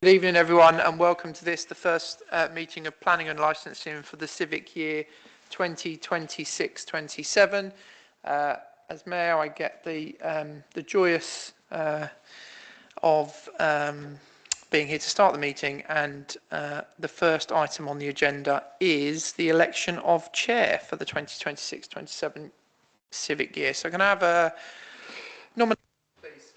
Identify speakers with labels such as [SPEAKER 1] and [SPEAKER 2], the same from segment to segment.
[SPEAKER 1] Good evening, everyone, and welcome to this, the first meeting of planning and licensing for the civic year 2026-27. As mayor, I get the joyous of being here to start the meeting, and the first item on the agenda is the election of chair for the 2026-27 civic year. So, can I have a nomination, please,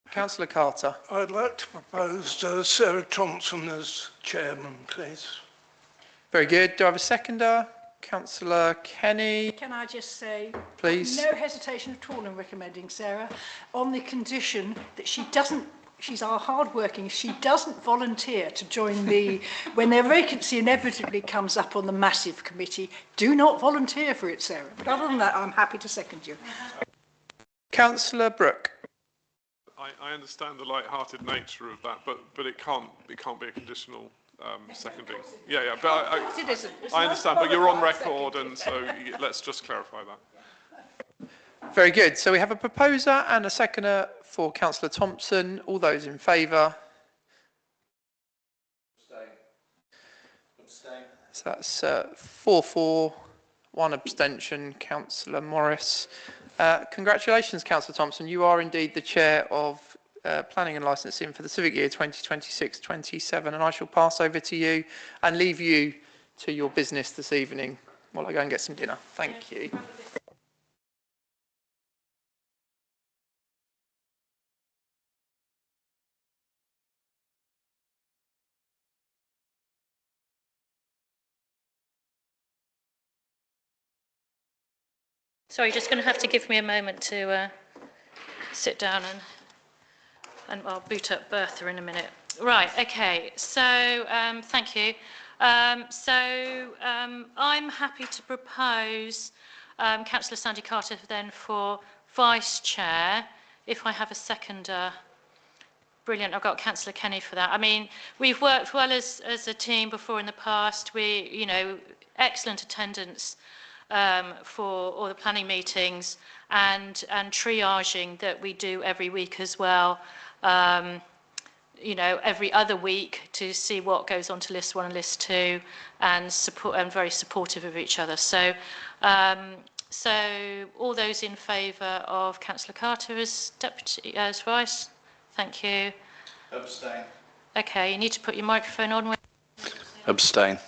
[SPEAKER 1] Councillor Carter.
[SPEAKER 2] I'd like to propose Sarah Thompson as chairman, please.
[SPEAKER 1] Very good. Do I have a seconder? Councillor Kenny.
[SPEAKER 3] Can I just say,
[SPEAKER 1] please?
[SPEAKER 3] No hesitation at all in recommending Sarah, on the condition that she doesn't, she's our hard-working, she doesn't volunteer to join the, when their vacancy inevitably comes up on the massive committee, do not volunteer for it, Sarah. But other than that, I'm happy to second you.
[SPEAKER 1] Councillor Brooke.
[SPEAKER 4] I understand the light-hearted nature of that, but it can't be a conditional seconding. Yeah, but I understand, but you're on record, and so let's just clarify that.
[SPEAKER 1] Very good. So we have a proposer and a seconder for Councillor Thompson. All those in favour? Abstain. So that's 4-4, 1 abstention. Councillor Morris. Congratulations, Councillor Thompson. You are indeed the chair of Planning and Licensing for the civic year 2026-27, and I shall pass over to you and leave you to your business this evening while I go and get some dinner. Thank you.
[SPEAKER 5] Sorry, just going to have to give me a moment to sit down and I'll boot up Bertha in a minute. Right, okay, so thank you. I'm happy to propose Councillor Sandy Carter then for Vice Chair, if I have a seconder. Brilliant, I've got Councillor Kenny for that. I mean, we've worked well as a team before in the past. Excellent attendance for all the planning meetings and triaging that we do every week as well, every other week to see what goes on to list 1 and list 2, and very supportive of each other. So all those in favour of Councillor Carter as as vice? Thank you.
[SPEAKER 6] Abstain.
[SPEAKER 5] Okay, you need to put your microphone on.
[SPEAKER 6] Abstain.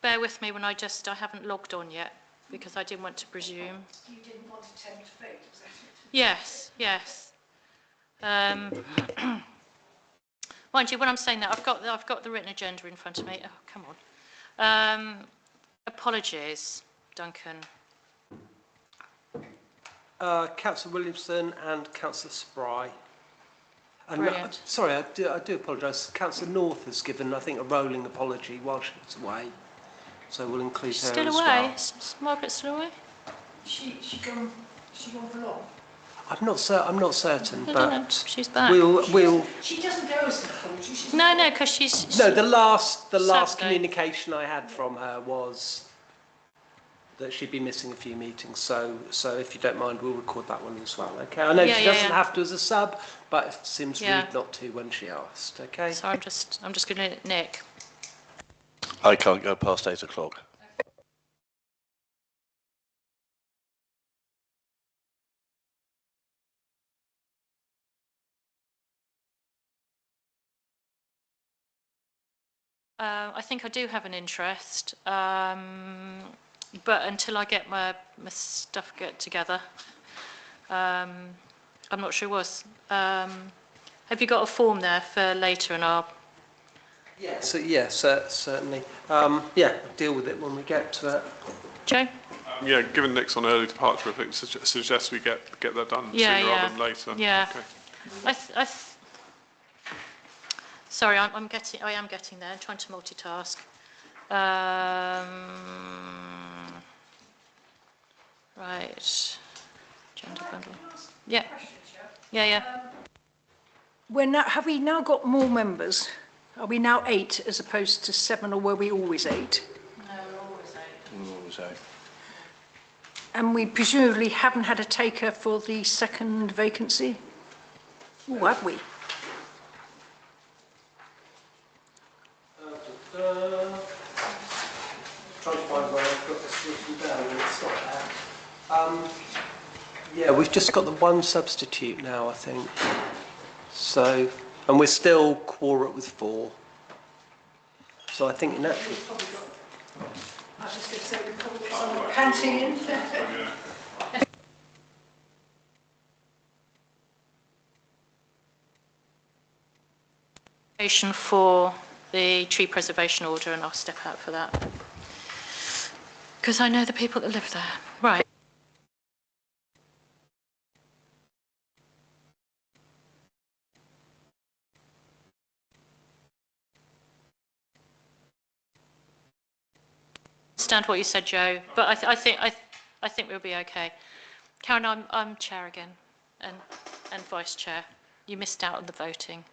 [SPEAKER 5] Bear with me when I haven't logged on yet because I didn't want to presume.
[SPEAKER 3] You didn't want to tempt fate, was that it?
[SPEAKER 5] Yes. Mind you, when I'm saying that, I've got the written agenda in front of me. Oh, come on. Apologies, Duncan.
[SPEAKER 7] Councillor Williamson and Councillor Spry. And
[SPEAKER 5] Brilliant.
[SPEAKER 7] Sorry, I do apologise. Councillor North has given, I think, a rolling apology while she was away. So we'll include her
[SPEAKER 5] Still
[SPEAKER 7] as
[SPEAKER 5] away?
[SPEAKER 7] well.
[SPEAKER 5] Is Margaret still away?
[SPEAKER 3] She gone for long?
[SPEAKER 7] I'm not certain,
[SPEAKER 5] No,
[SPEAKER 7] but
[SPEAKER 5] she's back.
[SPEAKER 7] We'll.
[SPEAKER 3] She doesn't go as an apology.
[SPEAKER 5] No, because she's.
[SPEAKER 7] No, the last
[SPEAKER 5] Saturday.
[SPEAKER 7] communication I had from her was that she'd be missing a few meetings. So if you don't mind, we'll record that one as well. Okay. I know she doesn't have to as a sub, but it seems rude not to when she asked. Okay.
[SPEAKER 5] So I'm just going to Nick.
[SPEAKER 6] I can't go past 8 o'clock.
[SPEAKER 5] I think I do have an interest, but until I get my stuff together, I'm not sure it was. Have you got a form there for later, and I'll...
[SPEAKER 7] Certainly. I'll deal with it when we get to it.
[SPEAKER 5] Joe?
[SPEAKER 4] Given Nick's on early departure, I think suggest we get that done sooner rather than later.
[SPEAKER 5] Yeah.
[SPEAKER 4] Okay.
[SPEAKER 5] Sorry, I am getting there. I'm trying to multitask. Right. Agenda bundle. Yeah.
[SPEAKER 3] Have we now got more members? Are we now 8 as opposed to 7, or were we always 8?
[SPEAKER 5] No, we're always 8.
[SPEAKER 6] Always 8.
[SPEAKER 3] And we presumably haven't had a taker for the second vacancy? Ooh, have we?
[SPEAKER 7] Trying to find where I've got this written down and it's not there. Yeah, we've just got the one substitute now, I think. So, and we're still quorate with 4. So I think in actual...
[SPEAKER 3] I was just going to say, we've probably got someone panting in.
[SPEAKER 5] For the tree preservation order, and I'll step out for that. Because I know the people that live there. Right. Understand what you said, Joe, but I think we'll be okay. Karen, I'm chair again, and vice chair. You missed out on the voting.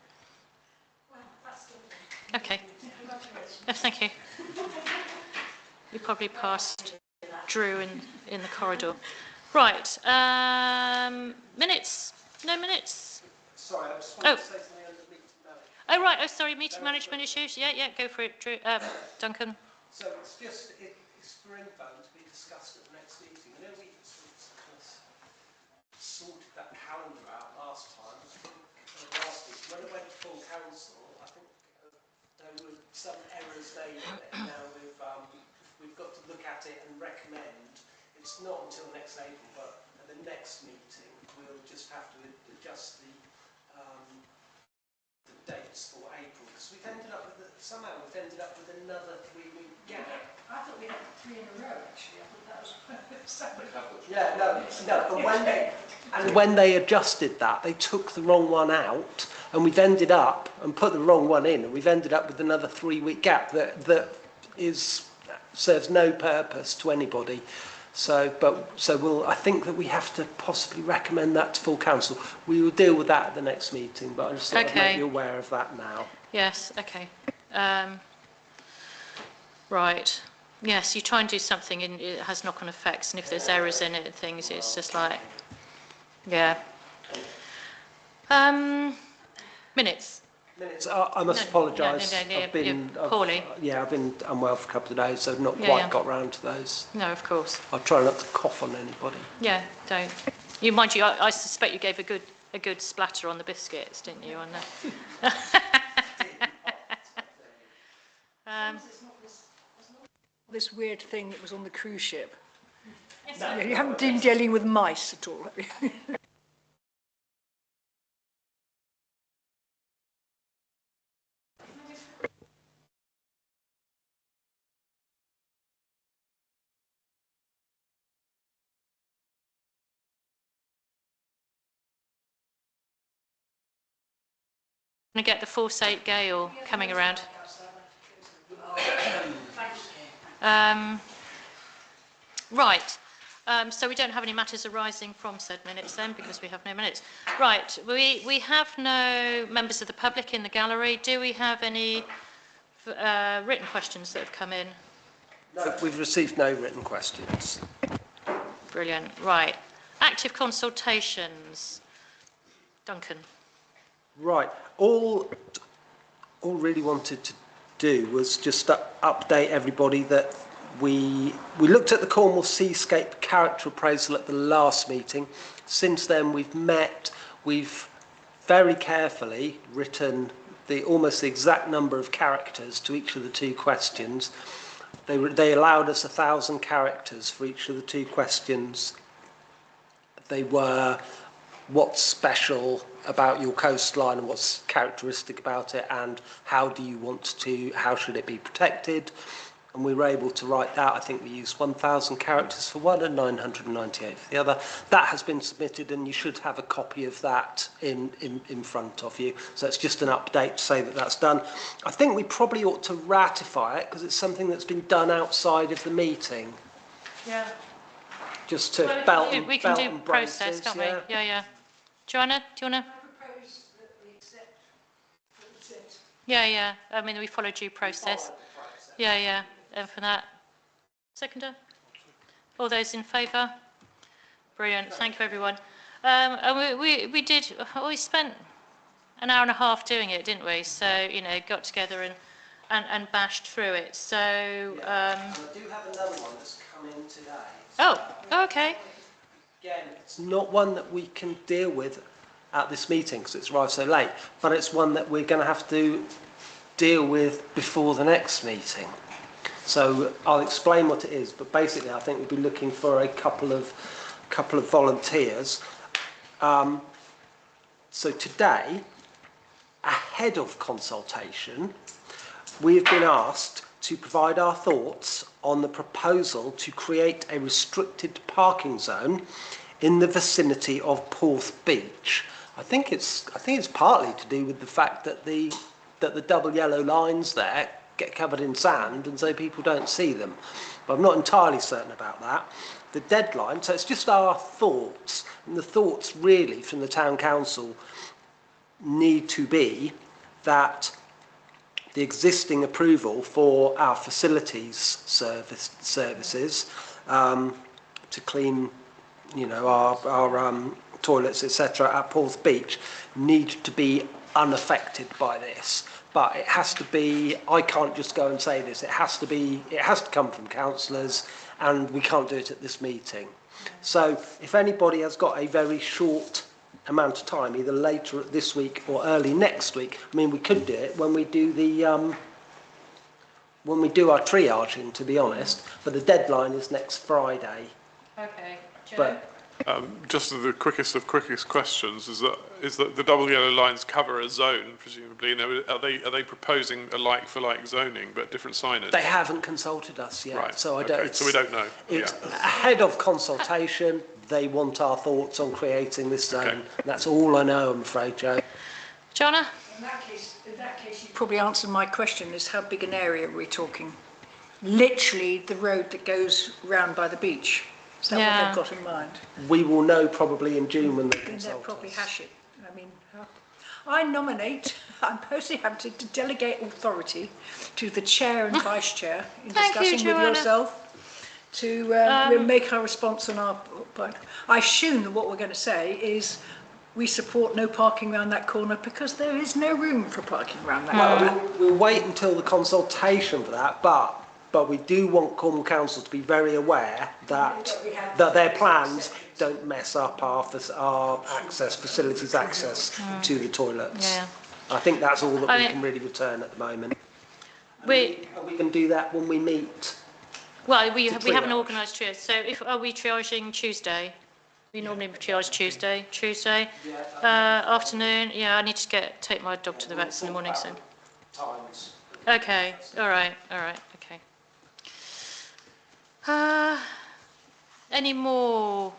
[SPEAKER 5] Okay. Oh, thank you. You probably passed Drew in the corridor. Right. Minutes. No minutes.
[SPEAKER 7] Sorry, I just wanted to say something under meeting management.
[SPEAKER 5] Oh, right. Oh, sorry. Meeting management issues. Yeah, go for it, Drew. Duncan.
[SPEAKER 7] So it's for info to be discussed at the next meeting. I know we sort of sorted that calendar out last time. Last week, when it went to full council, I think there were some errors there. Now we've got to look at it and recommend. It's not until next April, but at the next meeting we'll just have to adjust the dates for April, because we've ended up with another 3-week gap.
[SPEAKER 3] I thought we had 3 in a row, actually. I thought that was
[SPEAKER 7] Yeah, no. When they adjusted that, they took the wrong one out, and we've ended up and put the wrong one in, and we've ended up with another 3-week gap that serves no purpose to anybody. So I think that we have to possibly recommend that to full council. We will deal with that at the next meeting, but I just thought I'd make you aware of that now.
[SPEAKER 5] Yes. Okay. Right. Yes, you try and do something and it has knock-on effects, and if there's errors in it and things, it's just like, yeah. Minutes.
[SPEAKER 7] I must apologise.
[SPEAKER 5] No, I've been poorly.
[SPEAKER 7] I've been unwell for a couple of days, so I've not quite got round to those.
[SPEAKER 5] No, of course.
[SPEAKER 7] I'll try not to cough on anybody.
[SPEAKER 5] Yeah, don't. You mind you, I suspect you gave a good splatter on the biscuits, didn't you? On the
[SPEAKER 3] this weird thing that was on the cruise ship. No, you haven't been dealing with mice at all, have you?
[SPEAKER 5] Going to get the Forsake Gale coming around. Right. So we don't have any matters arising from said minutes then, because we have no minutes. Right. We have no members of the public in the gallery. Do we have any written questions that have come in?
[SPEAKER 7] No, we've received no written questions.
[SPEAKER 5] Brilliant. Right. Active consultations. Duncan.
[SPEAKER 7] Right. All really wanted to do was just update everybody that we looked at the Cornwall Seascape character appraisal at the last meeting. Since then we've very carefully written almost the exact number of characters to each of the 2 questions. They allowed us 1,000 characters for each of the 2 questions. They were what's special about your coastline and what's characteristic about it, and how should it be protected. And we were able to write that. I think we used 1,000 characters for one and 998 for the other. That has been submitted, and you should have a copy of that in front of you. So it's just an update to say that that's done. I think we probably ought to ratify it, because it's something that's been done outside of the meeting.
[SPEAKER 5] Yeah.
[SPEAKER 7] Just to belt and
[SPEAKER 5] we can do
[SPEAKER 7] braces,
[SPEAKER 5] process, can't we? Yeah. Joanna, do you want to?
[SPEAKER 3] I propose that we accept the consent.
[SPEAKER 5] Yeah. I mean, we follow due process. Yeah. And for that, seconder? All those in favour? Brilliant. Thank you, everyone. And we spent an hour and a half doing it, didn't we? So, you know, got together and bashed through it. So,
[SPEAKER 7] I do have another one that's come in today.
[SPEAKER 5] Oh, okay.
[SPEAKER 7] Again, it's not one that we can deal with at this meeting because it's arrived so late, but it's one that we're going to have to deal with before the next meeting. So I'll explain what it is, but basically I think we'll be looking for a couple of volunteers. So today, ahead of consultation, we have been asked to provide our thoughts on the proposal to create a restricted parking zone in the vicinity of Porth Beach. I think it's partly to do with the fact that the double yellow lines there get covered in sand and so people don't see them. But I'm not entirely certain about that. The deadline, so it's just our thoughts, and the thoughts really from the Town Council need to be that the existing approval for our facilities services to clean, you know, our toilets, etc., at Porth Beach need to be unaffected by this. But it has to be. I can't just go and say this. It has to come from councillors, and we can't do it at this meeting. So, if anybody has got a very short amount of time, either later this week or early next week, I mean, we could do it when we do our triaging, to be honest. But the deadline is next Friday.
[SPEAKER 5] Okay. Joe?
[SPEAKER 7] But
[SPEAKER 4] Just the quickest of quickest questions is that the double yellow lines cover a zone, presumably. You know, are they proposing a like-for-like zoning but different signage?
[SPEAKER 7] they haven't consulted us yet,
[SPEAKER 4] Right.
[SPEAKER 7] so I
[SPEAKER 4] okay.
[SPEAKER 7] don't.
[SPEAKER 4] So we don't know.
[SPEAKER 7] It's
[SPEAKER 4] Yeah.
[SPEAKER 7] ahead of consultation. They want our thoughts on creating this zone.
[SPEAKER 4] Okay.
[SPEAKER 7] That's all I know, I'm afraid, Joe.
[SPEAKER 5] Jonna?
[SPEAKER 3] In that case, you probably answered my question, is how big an area are we talking? Literally the road that goes round by the beach. Is that
[SPEAKER 5] Yeah.
[SPEAKER 3] what they've got in mind?
[SPEAKER 7] We will know probably in June when they
[SPEAKER 3] And they'll
[SPEAKER 7] consult
[SPEAKER 3] probably
[SPEAKER 7] us.
[SPEAKER 3] hash it. I mean, I nominate, I'm personally having to delegate authority to the chair and vice chair in
[SPEAKER 5] Thank you,
[SPEAKER 3] discussing with
[SPEAKER 5] Joanna.
[SPEAKER 3] yourself to we'll make our response on our part. I assume that what we're going to say is we support no parking around that corner because there is no room for parking around that corner.
[SPEAKER 7] We'll wait until the consultation for that, but we do want Cornwall Council to be very aware that their plans don't mess up our facilities access to the toilets.
[SPEAKER 5] Yeah.
[SPEAKER 7] I think that's all that
[SPEAKER 5] I
[SPEAKER 7] we
[SPEAKER 5] mean-
[SPEAKER 7] can really return at the moment. Are
[SPEAKER 5] We
[SPEAKER 7] we going to do that when we meet?
[SPEAKER 5] haven't
[SPEAKER 7] triage.
[SPEAKER 5] organised triage. So are we triaging Tuesday? We normally triage Tuesday afternoon. Yeah, I need to take my dog to the vets in the morning. So
[SPEAKER 7] Times.
[SPEAKER 5] okay, all right, okay. Any more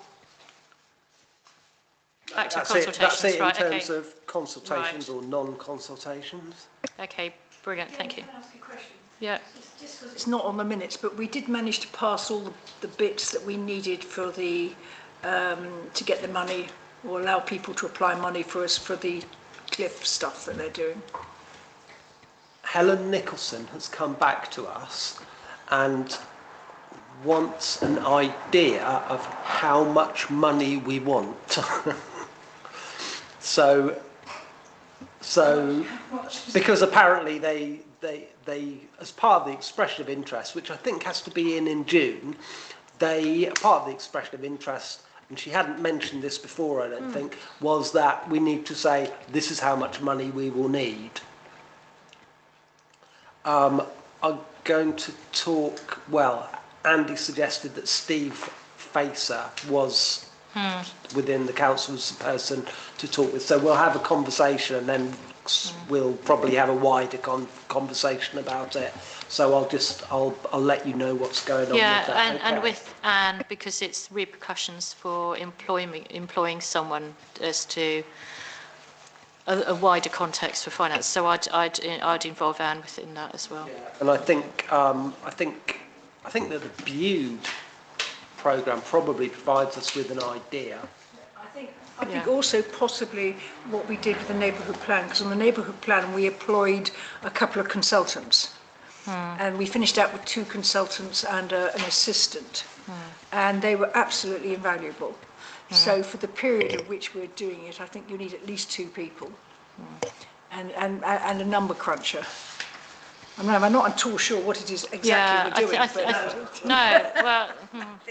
[SPEAKER 5] active consultations?
[SPEAKER 7] That's it in
[SPEAKER 5] Right,
[SPEAKER 7] terms
[SPEAKER 5] okay.
[SPEAKER 7] of consultations or non-consultations.
[SPEAKER 5] Okay, brilliant, thank you.
[SPEAKER 3] Can I ask you a question?
[SPEAKER 5] Yeah,
[SPEAKER 3] Just 'cause it's not on the minutes, but we did manage to pass all the bits that we needed for the to get the money or allow people to apply money for us for the cliff stuff that they're doing.
[SPEAKER 7] Helen Nicholson has come back to us and wants an idea of how much money we want. so because apparently they as part of the expression of interest, which I think has to be in June, part of the expression of interest, and she hadn't mentioned this before, I don't think, was that we need to say this is how much money we will need. I'm going to talk, well, Andy suggested that Steve Facer was within the council as the person to talk with. So we'll have a conversation and then we'll probably have a wider conversation about it. So I'll let you know what's going on with that.
[SPEAKER 5] and
[SPEAKER 7] okay?
[SPEAKER 5] with Anne, because it's repercussions for employing someone as to a wider context for finance. So I'd involve Anne within that as well.
[SPEAKER 7] And I think that the Bude programme probably provides us with an idea.
[SPEAKER 3] I think also possibly what we did with the neighbourhood plan, because on the neighbourhood plan we employed a couple of consultants And we finished out with 2 consultants and an assistant. And they were absolutely invaluable. So for the period of which we're doing it, I think you need at least 2 people. And a number cruncher. I mean, I'm not at all sure what it is exactly we're doing.
[SPEAKER 5] No, well,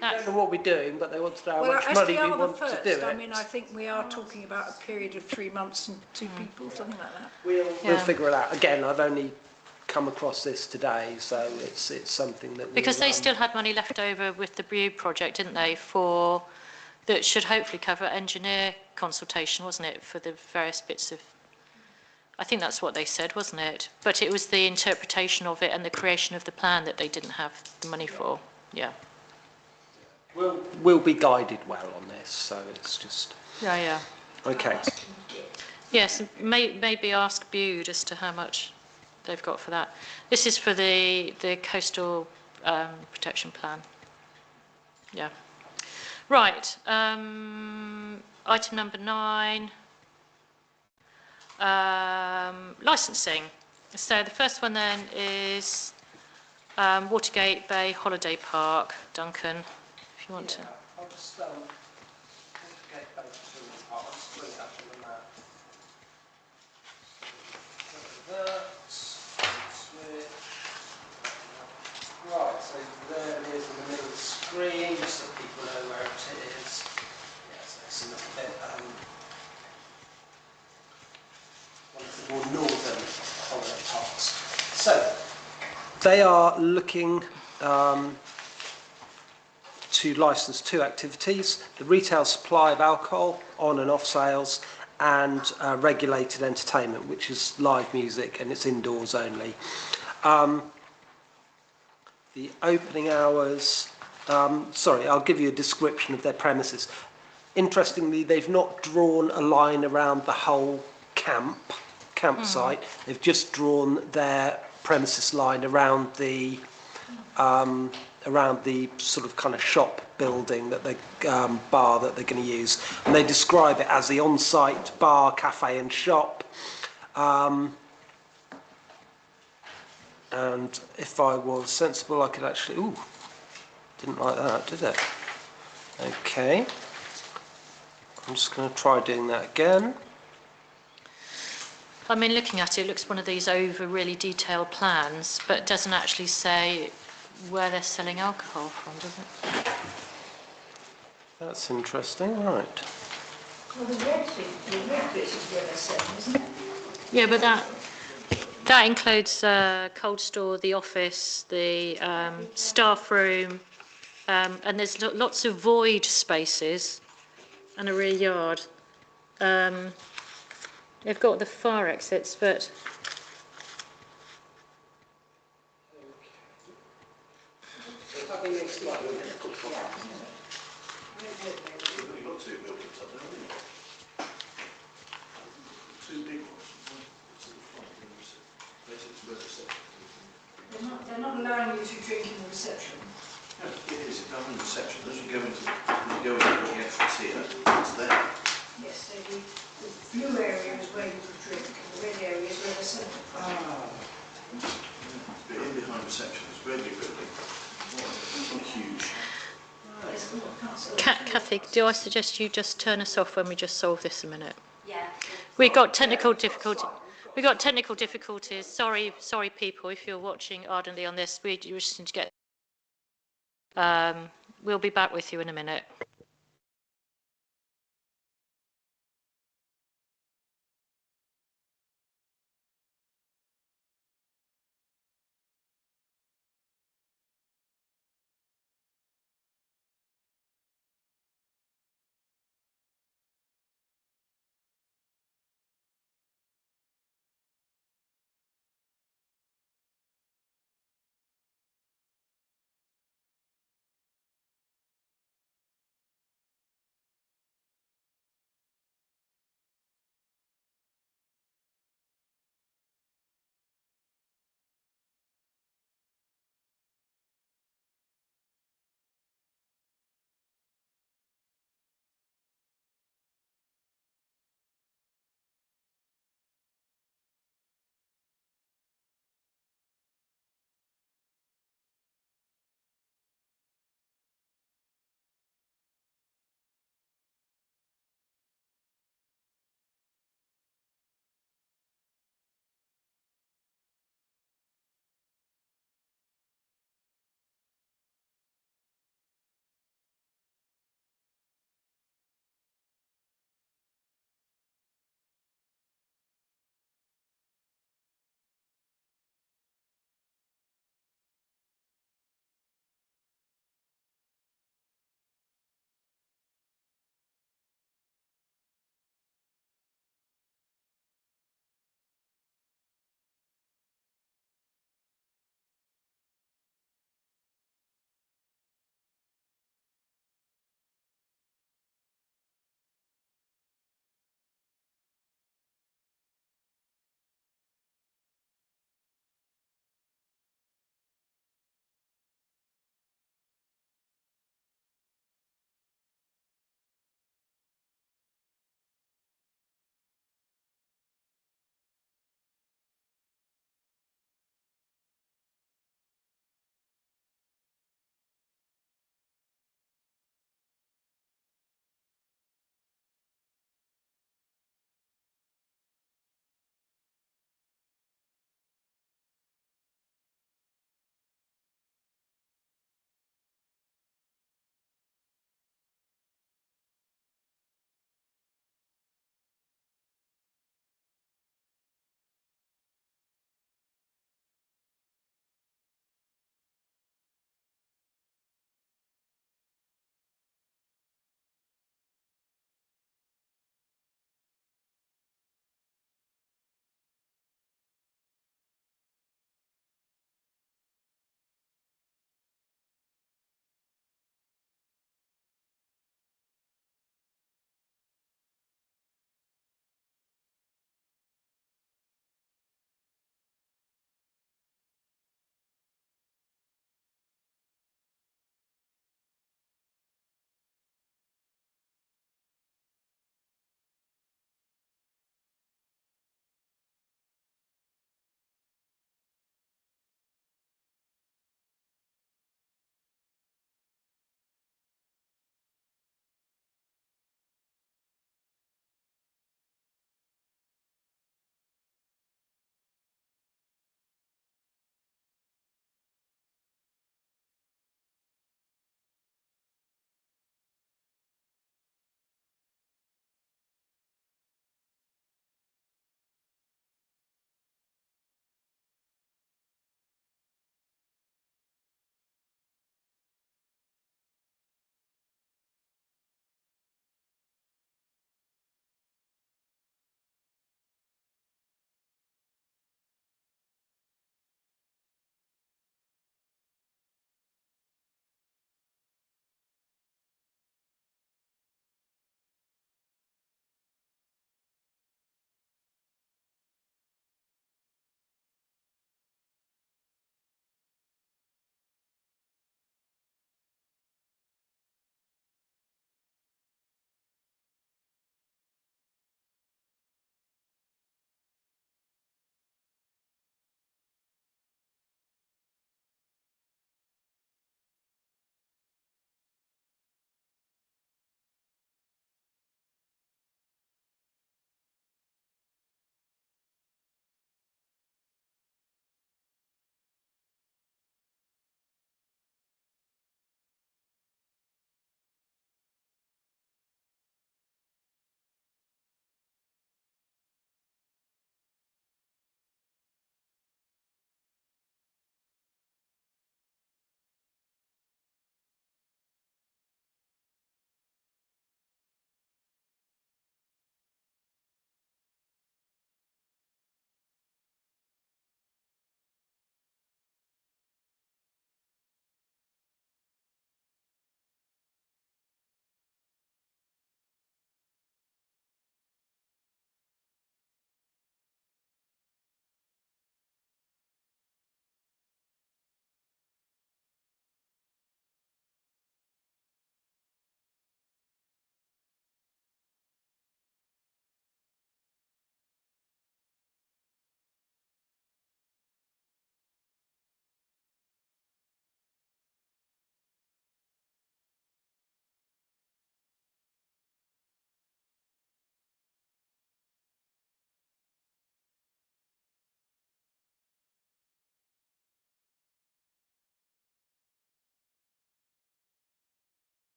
[SPEAKER 7] I don't know what we're doing, but they want to know how much
[SPEAKER 3] as
[SPEAKER 7] money
[SPEAKER 3] we
[SPEAKER 7] we
[SPEAKER 3] are
[SPEAKER 7] want
[SPEAKER 3] the
[SPEAKER 7] to do
[SPEAKER 3] first,
[SPEAKER 7] it.
[SPEAKER 3] I mean, I think we are talking about a period of 3 months and 2 people, something like that.
[SPEAKER 7] We'll figure it out. Again, I've only come across this today, so it's something that
[SPEAKER 5] because they still had money left over with the Brew project, didn't they, for, that should hopefully cover engineer consultation, wasn't it, for the various bits of, I think that's what they said, wasn't it? But it was the interpretation of it and the creation of the plan that they didn't have the money for, yeah.
[SPEAKER 7] We'll be guided well on this, so it's just...
[SPEAKER 5] Yeah.
[SPEAKER 7] Okay.
[SPEAKER 5] Yes, maybe ask Bude as to how much they've got for that. This is for the coastal protection plan. Yeah. Right. Item number 9. Licensing. So the first one then is Watergate Bay Holiday Park. Duncan, if you want to.
[SPEAKER 7] I'll just get back to the part. I'll just bring it up on the map. Right, so there it is in the middle of the screen, just so people know where it is. Yes, it's a little bit one of the more northern holiday parks. So, they are looking to license 2 activities: the retail supply of alcohol, on and off sales, and regulated entertainment, which is live music and it's indoors only. The opening hours, I'll give you a description of their premises. Interestingly, they've not drawn a line around the whole campsite. They've just drawn their premises line around the sort of kind of shop building that they bar that they're going to use, and they describe it as the on-site bar, cafe, and shop. And if I was sensible, I could actually... Ooh, didn't like that, did it? Okay. I'm just going to try doing that again.
[SPEAKER 5] I mean, looking at it, it looks one of these really detailed plans, but it doesn't actually say where they're selling alcohol from, does it?
[SPEAKER 7] That's interesting, right.
[SPEAKER 3] Well, the red bit is where they're selling, isn't it?
[SPEAKER 5] Yeah, but that includes cold store, the office, the staff room, and there's lots of void spaces and a rear yard. They've got the fire exits, but...
[SPEAKER 3] They're not allowing you to drink in the reception.
[SPEAKER 6] No, it is. It's not in the reception. As you go into the entrance here, it's there.
[SPEAKER 3] Yes, so the blue area is where you could drink, and the red area is where they're selling.
[SPEAKER 6] It's in behind reception. It's really building. It's not huge.
[SPEAKER 5] Kathy, do I suggest you just turn us off when we just solve this a minute?
[SPEAKER 8] Yeah.
[SPEAKER 5] We've got technical difficulty. We've got technical difficulties. Sorry, people, if you're watching ardently on this. We just need to get... we'll be back with you in a minute.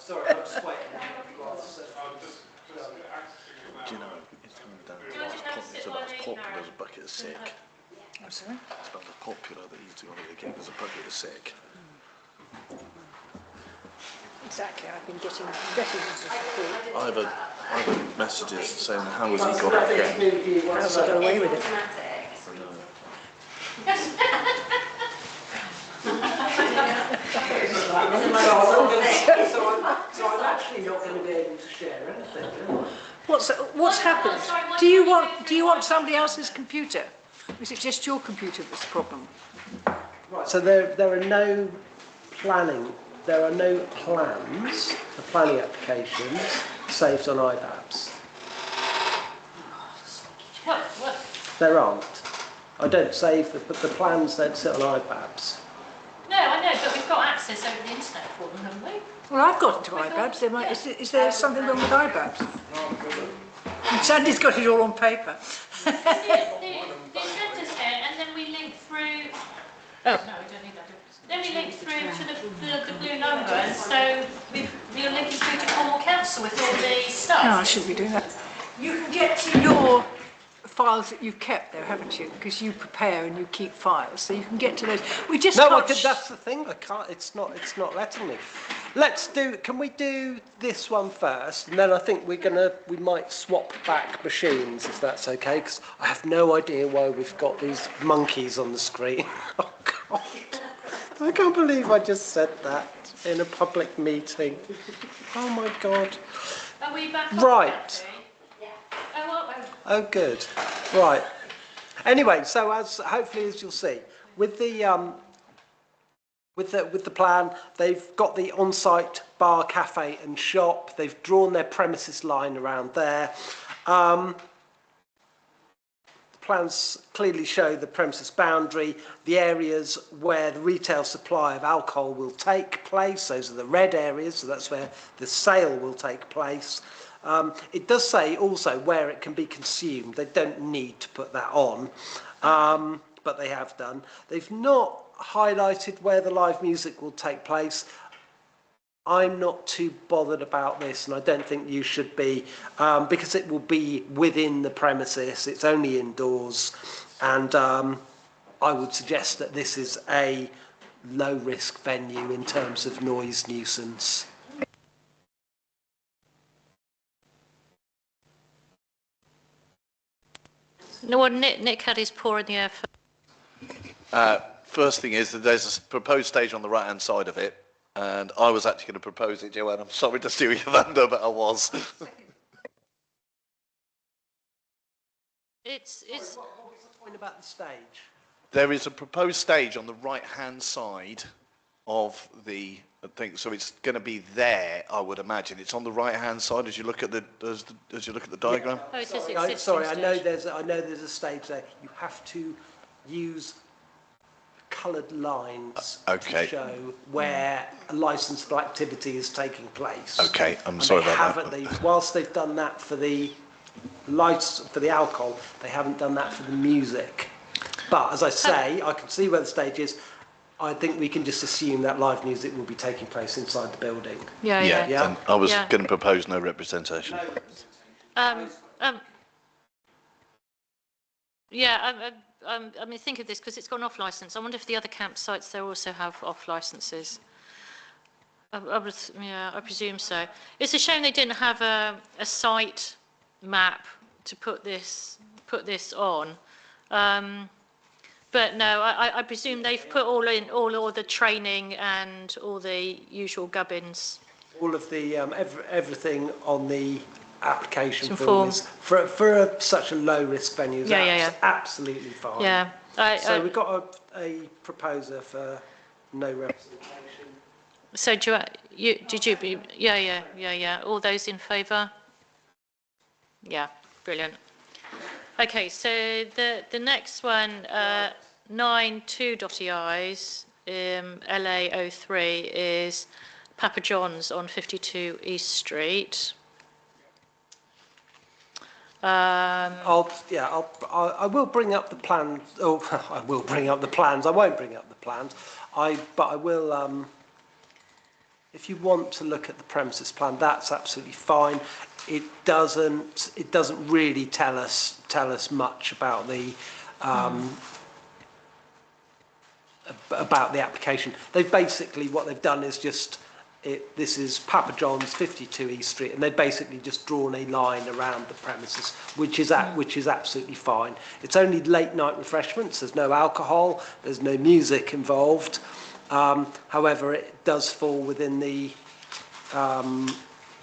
[SPEAKER 7] Sorry, I'm just waiting.
[SPEAKER 6] Do you know, it's coming down it's about as popular as a bucket of sick.
[SPEAKER 1] I'm sorry?
[SPEAKER 6] It's about as popular that he's going to give as a bucket of sick.
[SPEAKER 3] Exactly, I've been getting messages of support.
[SPEAKER 6] I've had messages saying, how has he got it again?
[SPEAKER 3] How's I got away with it?
[SPEAKER 7] So I'm actually not going to be able to share anything.
[SPEAKER 3] What's happened? Do you want somebody else's computer? Is it just your computer that's the problem?
[SPEAKER 7] Right. So there are no planning. There are no plans for planning applications saved on IBABs. There aren't. I don't save but the plans don't sit on IBABs.
[SPEAKER 5] No, I know, but we've got access over the internet for them, haven't we?
[SPEAKER 3] Well, I've got into IBABs. Is there something wrong with IBABs? Sandy's got it all on paper.
[SPEAKER 5] The agenda's here, and then we link through. Oh no, we don't need that. Then we link through to the blue number, and so you're linking through to Cornwall Council with all the stuff.
[SPEAKER 3] No, I shouldn't be doing that. You can get to your files that you've kept there, haven't you? Because you prepare and you keep files, so you can get to those. We just
[SPEAKER 7] No,
[SPEAKER 3] got
[SPEAKER 7] that's the thing. I can't. It's not letting me. Let's do. Can we do this one first, and then I think we might swap back machines if that's okay. Because I have no idea why we've got these monkeys on the screen. Oh God! I can't believe I just said that in a public meeting. Oh my God!
[SPEAKER 5] Are we back?
[SPEAKER 7] Right.
[SPEAKER 5] Oh,
[SPEAKER 7] Oh, good. Right. Anyway, so hopefully as you'll see, with the plan, they've got the on-site bar, cafe, and shop. They've drawn their premises line around there. The plans clearly show the premises boundary, the areas where the retail supply of alcohol will take place. Those are the red areas, so that's where the sale will take place. It does say also where it can be consumed. They don't need to put that on, but they have done. They've not highlighted where the live music will take place. I'm not too bothered about this, and I don't think you should be, because it will be within the premises. It's only indoors, and I would suggest that this is a low-risk venue in terms of noise nuisance.
[SPEAKER 5] no, what Nick had his paw in the air.
[SPEAKER 6] First thing is that there's a proposed stage on the right-hand side of it, and I was actually going to propose it, Joanne. I'm sorry to steal your thunder, but I was.
[SPEAKER 5] It's.
[SPEAKER 7] What was the point about the stage?
[SPEAKER 6] There is a proposed stage on the right-hand side of the thing, so it's going to be there. I would imagine it's on the right-hand side as you look at the diagram.
[SPEAKER 5] Oh, it says
[SPEAKER 7] Sorry,
[SPEAKER 5] existing
[SPEAKER 7] sorry, I know
[SPEAKER 5] stage.
[SPEAKER 7] there's a stage there. You have to use coloured lines
[SPEAKER 6] Okay.
[SPEAKER 7] to show where a licensable activity is taking place.
[SPEAKER 6] Okay, I'm
[SPEAKER 7] And
[SPEAKER 6] sorry
[SPEAKER 7] they
[SPEAKER 6] about
[SPEAKER 7] haven't,
[SPEAKER 6] that.
[SPEAKER 7] whilst they've done that for the alcohol, they haven't done that for the music. But as I say, I can see where the stage is. I think we can just assume that live music will be taking place inside the building.
[SPEAKER 5] Yeah.
[SPEAKER 7] Yeah.
[SPEAKER 6] And I was
[SPEAKER 5] Yeah.
[SPEAKER 6] going to propose no representation.
[SPEAKER 5] Yeah, I mean, think of this because it's gone off license. I wonder if the other campsites there also have off licenses. I presume so. It's a shame they didn't have a site map to put this on. But no, I presume they've put all the training and all the usual gubbins.
[SPEAKER 7] All of the everything on the application
[SPEAKER 5] Some
[SPEAKER 7] form
[SPEAKER 5] forms.
[SPEAKER 7] is for such a low risk venue is
[SPEAKER 5] Yeah.
[SPEAKER 7] absolutely fine.
[SPEAKER 5] Yeah.
[SPEAKER 7] So we've got a proposer for no representation.
[SPEAKER 5] So did you be? Yeah. All those in favour? Yeah, brilliant. Okay, so the next one, 92.EI's LA03 is Papa John's on 52 East Street.
[SPEAKER 7] I will bring up the plans. Oh, I will bring up the plans. I won't bring up the plans. But I will. If you want to look at the premises plan, that's absolutely fine. It doesn't really tell us much about the application. They've basically, what they've done is just, this is Papa John's 52 East Street, and they've basically just drawn a line around the premises, which is absolutely fine. It's only late night refreshments. There's no alcohol. There's no music involved. However, it does fall within the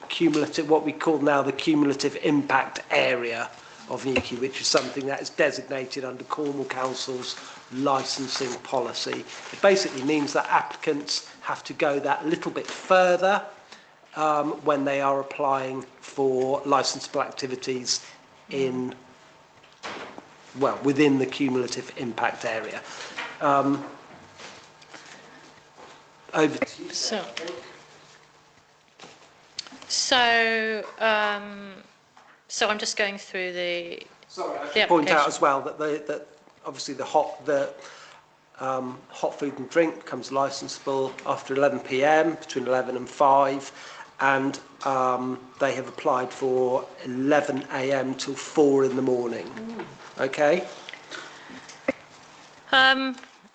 [SPEAKER 7] cumulative, what we call now the cumulative impact area of Newquay, which is something that is designated under Cornwall Council's licensing policy. It basically means that applicants have to go that little bit further when they are applying for licensable activities in, well, within the cumulative impact area. Over to you.
[SPEAKER 5] So I'm just going through the.
[SPEAKER 7] Sorry, I should point out as well that obviously the hot food and drink becomes licensable after 11 p.m. between 11 and 5, and they have applied for 11 a.m. till 4 in the morning. Okay.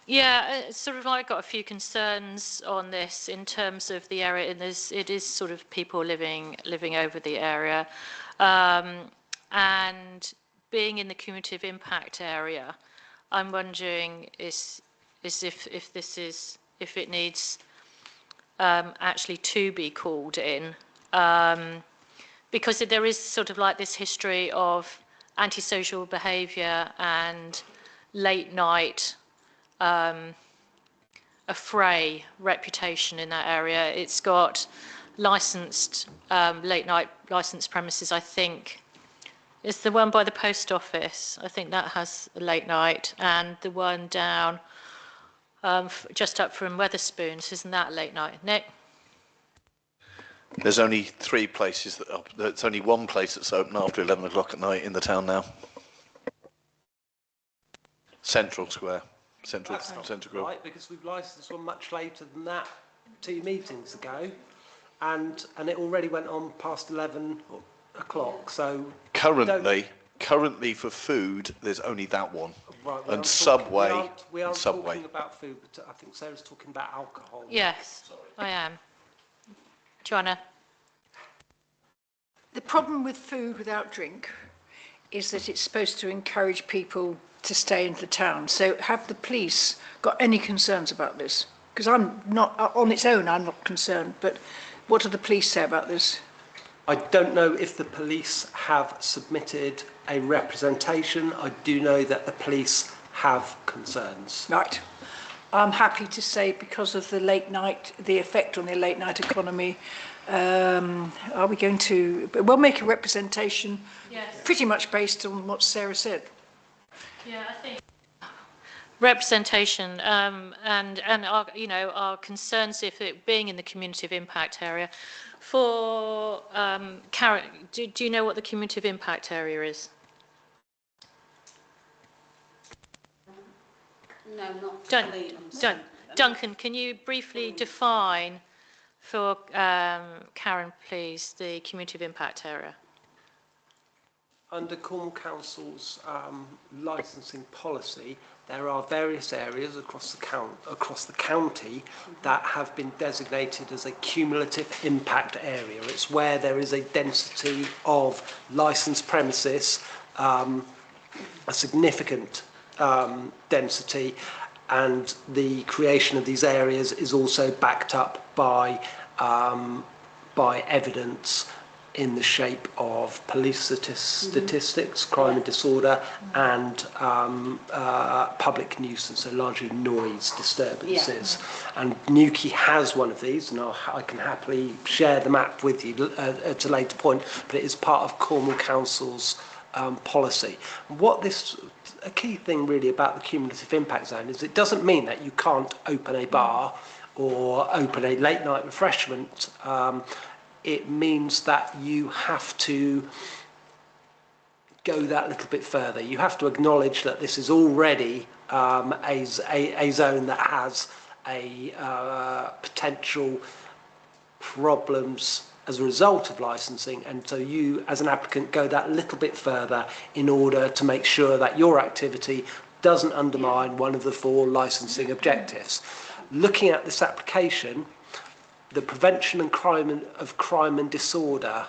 [SPEAKER 5] Yeah, sort of. I got a few concerns on this in terms of the area. And it is sort of people living over the area, and being in the cumulative impact area. I'm wondering if it needs actually to be called in, because there is sort of like this history of antisocial behaviour and late night affray reputation in that area. It's got licensed late night licensed premises. I think it's the one by the post office. I think that has a late night, and the one down just up from Wetherspoons, isn't that late night? Nick?
[SPEAKER 6] There's only 3 places there's only one place that's open after 11 o'clock at night in the town now. Central Square. Central Grill.
[SPEAKER 7] Right, because we've licensed one much later than that 2 meetings ago, and it already went on past 11 o'clock. So currently for food, there's only that one.
[SPEAKER 5] Right,
[SPEAKER 6] and Subway.
[SPEAKER 7] We aren't talking about food, but I think Sarah's talking about alcohol.
[SPEAKER 5] Yes, I am. Joanna?
[SPEAKER 3] The problem with food without drink is that it's supposed to encourage people to stay in the town. So have the police got any concerns about this? Because I'm not, on its own, I'm not concerned, but what do the police say about this?
[SPEAKER 7] I don't know if the police have submitted a representation. I do know that the police have concerns.
[SPEAKER 3] Right. I'm happy to say because of the late night, the effect on the late night economy, are we going to, we'll make a representation pretty much based on what Sarah said.
[SPEAKER 5] Yeah, I think representation and our, our concerns if it being in the community of impact area. For Karen, do you know what the community of impact area is?
[SPEAKER 8] No, not
[SPEAKER 5] Duncan, can you briefly define for Karen, please, the community of impact area?
[SPEAKER 7] Under Cornwall Council's licensing policy, there are various areas across the county that have been designated as a cumulative impact area. It's where there is a density of licensed premises, a significant density, and the creation of these areas is also backed up by evidence in the shape of police statistics, crime and disorder, and public nuisance, so largely noise disturbances. Yeah. And Newquay has one of these, and I can happily share the map with you at a later point, but it is part of Cornwall Council's policy. A key thing really about the cumulative impact zone is it doesn't mean that you can't open a bar or open a late night refreshment. It means that you have to go that little bit further. You have to acknowledge that this is already a zone that has a potential problems as a result of licensing, and so you as an applicant go that little bit further in order to make sure that your activity doesn't undermine one of the 4 licensing objectives. Looking at this application, the prevention and crime and disorder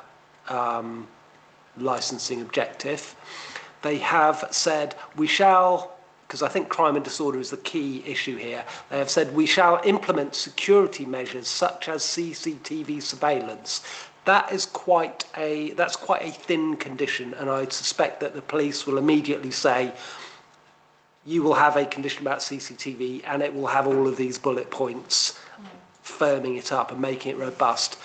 [SPEAKER 7] licensing objective, they have said we shall, because I think crime and disorder is the key issue here, they have said we shall implement security measures such as CCTV surveillance. That's quite a thin condition, and I suspect that the police will immediately say you will have a condition about CCTV and it will have all of these bullet points firming it up and making it robust.